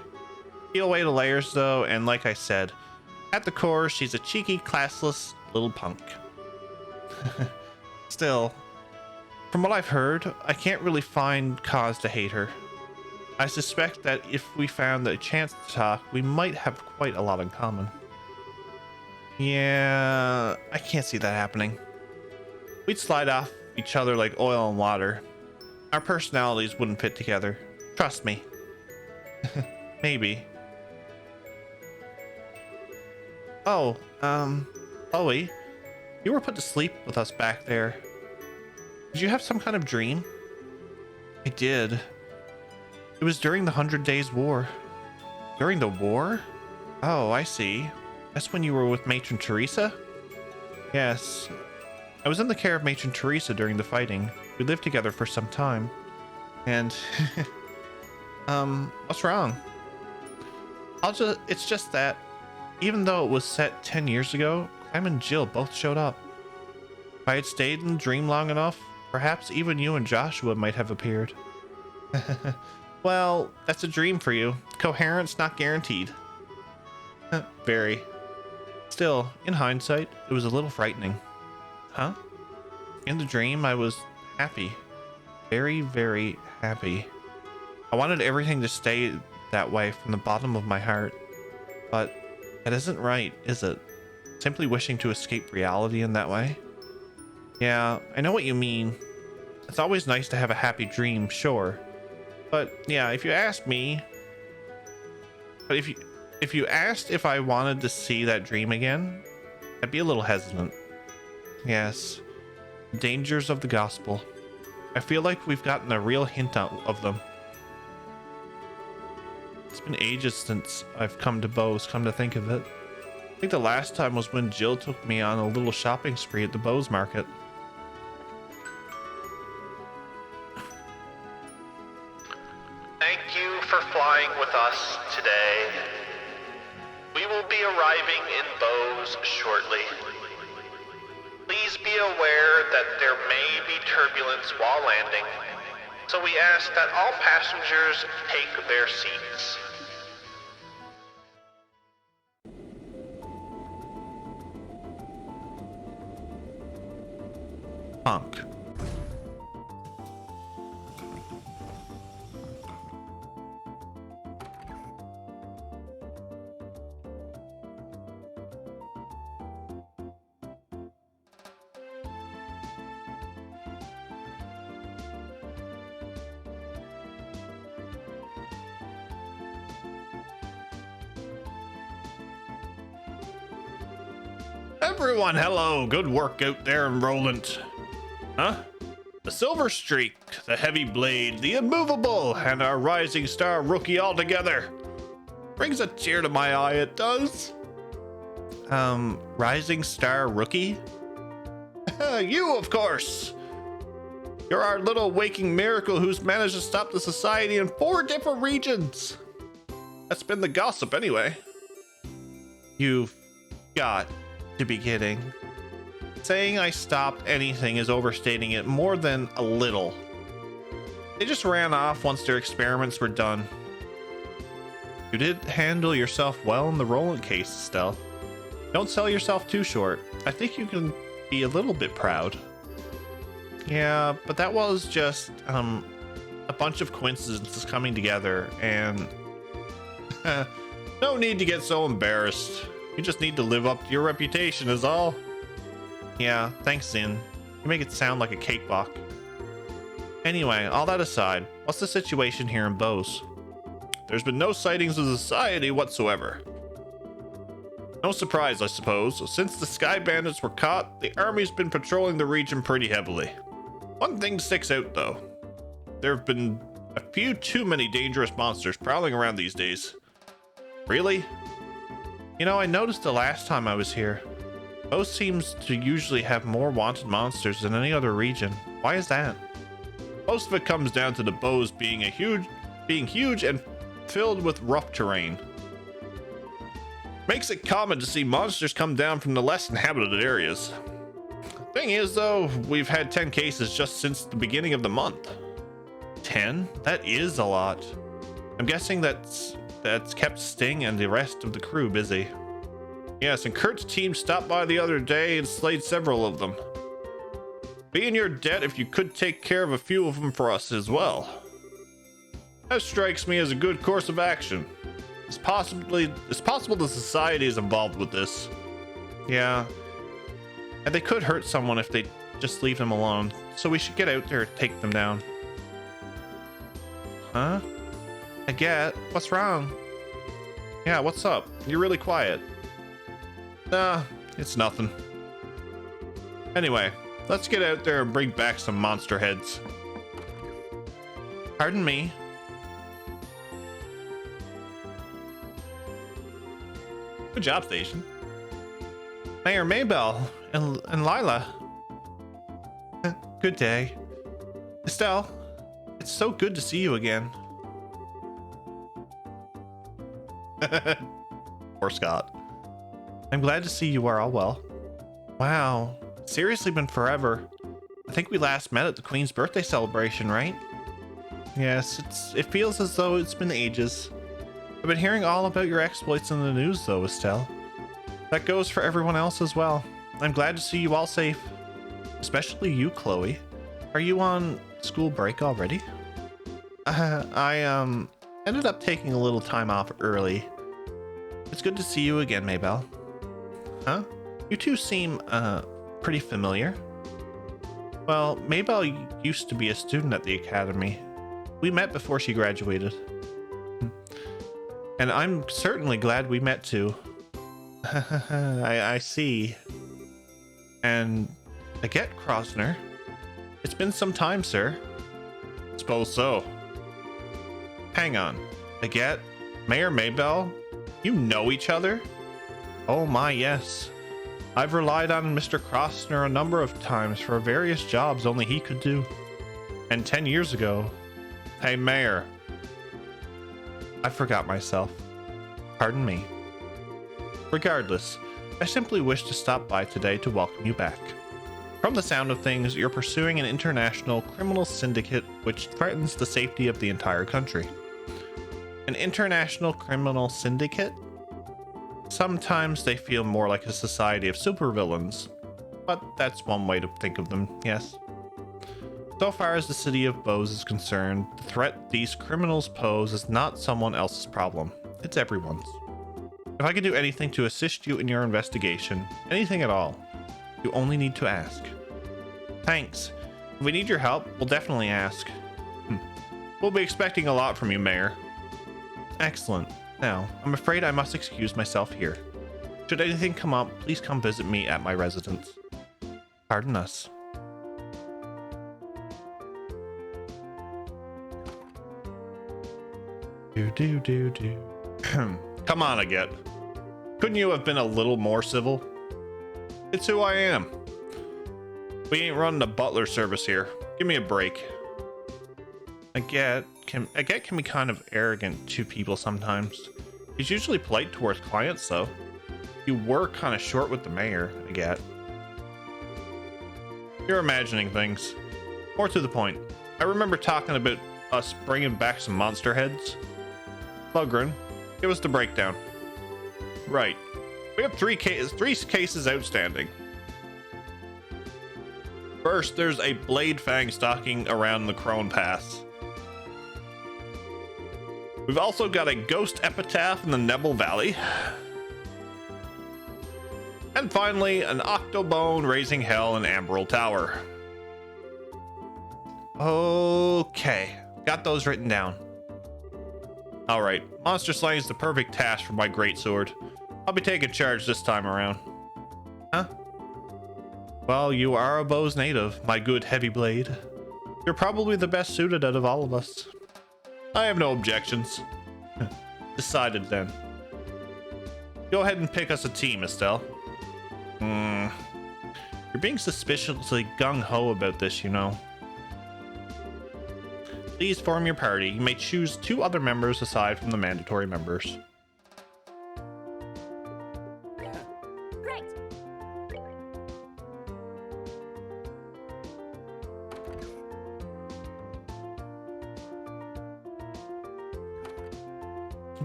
Speaker 1: Peel away the layers, though, and like I said, at the core, she's a cheeky, classless little punk. Still, from what I've heard, I can't really find cause to hate her. I suspect that if we found a chance to talk, we might have quite a lot in common. Yeah, I can't see that happening. We'd slide off each other like oil and water. Our personalities wouldn't fit together. Trust me. Maybe. Oh, Chloe, you were put to sleep with us back there. Did you have some kind of dream? I did. It was during the 100 Days War. During the war? Oh, I see. That's when you were with Matron Teresa? Yes. I was in the care of Matron Teresa during the fighting. We lived together for some time. And... what's wrong? It's just that, even though it was set 10 years ago, Clem and Jill both showed up. If I had stayed in the dream long enough, perhaps even you and Joshua might have appeared. Well, that's a dream for you. Coherence not guaranteed. Very. Still, in hindsight, it was a little frightening. Huh? In the dream, I was happy. Very, very happy. I wanted everything to stay that way from the bottom of my heart. But that isn't right, is it? Simply wishing to escape reality in that way? Yeah, I know what you mean. It's always nice to have a happy dream, sure. But yeah, if you asked me... But if you asked if I wanted to see that dream again, I'd be a little hesitant. Yes. Dangers of the gospel. I feel like we've gotten a real hint of them. It's been ages since I've come to Bose, come to think of it. I think the last time was when Jill took me on a little shopping spree at the Bose Market. Thank you for flying with us today. We will be arriving in Bose shortly. Please be aware that there may be turbulence while landing, so we ask that all passengers take their seats. Honk. Everyone, hello. Good work out there in Roland. Huh? The Silver Streak, the Heavy Blade, the Immovable, and our Rising Star rookie all together. Brings a tear to my eye, it does. Rising Star rookie? You, of course. You're our little waking miracle who's managed to stop the society in 4 different regions. That's been the gossip anyway. You've got to be kidding. Saying I stopped anything is overstating it more than a little. They just ran off once their experiments were done. You did handle yourself well in the Roland case, Stealth. Don't sell yourself too short. I think you can be a little bit proud. Yeah, but that was just a bunch of coincidences coming together, and no need to get so embarrassed. You just need to live up to your reputation is all. Yeah, thanks, Zin. You make it sound like a cakewalk. Anyway, all that aside, what's the situation here in Bose? There's been no sightings of the society whatsoever. No surprise, I suppose. Since the Sky Bandits were caught, the army's been patrolling the region pretty heavily. One thing sticks out, though. There have been a few too many dangerous monsters prowling around these days. Really? You know, I noticed the last time I was here. Bose seems to usually have more wanted monsters than any other region. Why is that? Most of it comes down to the Bose being huge and filled with rough terrain. Makes it common to see monsters come down from the less inhabited areas. Thing is, though, we've had 10 cases just since the beginning of the month. 10? That is a lot. I'm guessing that's kept Sting and the rest of the crew busy. Yes, and Kurt's team stopped by the other day and slayed several of them. Be in your debt if you could take care of a few of them for us as well. That strikes me as a good course of action. It's possible the society is involved with this. Yeah. And they could hurt someone if they just leave them alone. So we should get out there and take them down. Huh? I get. What's wrong? Yeah, what's up? You're really quiet. Nah, it's nothing. Anyway, let's get out there and bring back some monster heads. Pardon me. Good job, Station. Mayor Maybell and Lila. Good day. Estelle, it's so good to see you again. Poor Scott. I'm glad to see you are all well. Wow, seriously been forever. I think we last met at the Queen's birthday celebration, right? Yes, it feels as though it's been ages. I've been hearing all about your exploits in the news though, Estelle. That goes for everyone else as well. I'm glad to see you all safe. Especially you, Chloe. Are you on school break already? I ended up taking a little time off early. It's good to see you again, Maybell. Huh? You two seem, pretty familiar. Well, Maybell used to be a student at the academy. We met before she graduated. And I'm certainly glad we met too. I see. And Agathe Krosner. It's been some time, sir. Suppose so. Hang on. Agathe, Mayor Maybell, you know each other? Oh my, yes. I've relied on Mr. Krosner a number of times for various jobs only he could do. And 10 years ago... Hey, Mayor. I forgot myself. Pardon me. Regardless, I simply wish to stop by today to welcome you back. From the sound of things, you're pursuing an international criminal syndicate which threatens the safety of the entire country. An international criminal syndicate? Sometimes they feel more like a society of supervillains, but that's one way to think of them, yes. So far as the city of Bose is concerned, the threat these criminals pose is not someone else's problem, it's everyone's. If I can do anything to assist you in your investigation, anything at all, you only need to ask. Thanks. If we need your help, we'll definitely ask. We'll be expecting a lot from you, Mayor. Excellent. Now, I'm afraid I must excuse myself here. Should anything come up, please come visit me at my residence. Pardon us. Do. Come on, Agathe. Couldn't you have been a little more civil? It's who I am. We ain't running a butler service here. Give me a break. Agathe can be kind of arrogant to people sometimes. He's usually polite towards clients, though. You were kind of short with the mayor, Agathe. You're imagining things. More to the point, I remember talking about us bringing back some monster heads. Lugren, give us the breakdown. Right. We have three cases outstanding. First, there's a Blade Fang stalking around the Crone Pass. We've also got a ghost epitaph in the Nebel Valley. And finally, an Octobone raising hell in Amberl Tower. Okay, got those written down. Alright, monster slaying is the perfect task for my greatsword. I'll be taking charge this time around. Huh? Well, you are a Bose native, my good heavy blade. You're probably the best suited out of all of us. I have no objections. Decided then. Go ahead and pick us a team, Estelle. You're being suspiciously gung-ho about this, you know. Please form your party. You may choose 2 other members aside from the mandatory members.
Speaker 4: Great.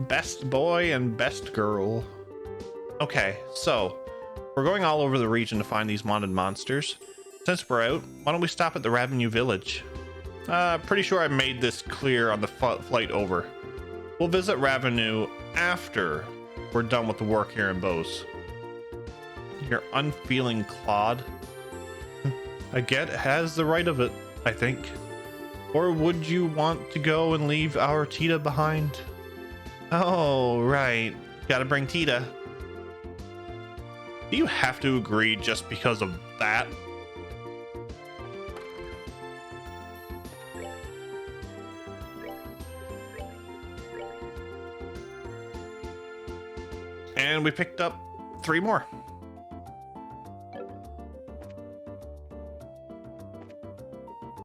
Speaker 1: Best boy and best girl. Okay, so we're going all over the region to find these wanted monsters. Since we're out, why don't we stop at the Ravenue Village? Pretty sure I made this clear on the flight over. We'll visit Ravenue after we're done with the work here in Bose. Your unfeeling clod. Agathe has the right of it, I think. Or would you want to go and leave our Tita behind? Oh, right. Gotta bring Tita. Do you have to agree just because of that? And we picked up 3 more.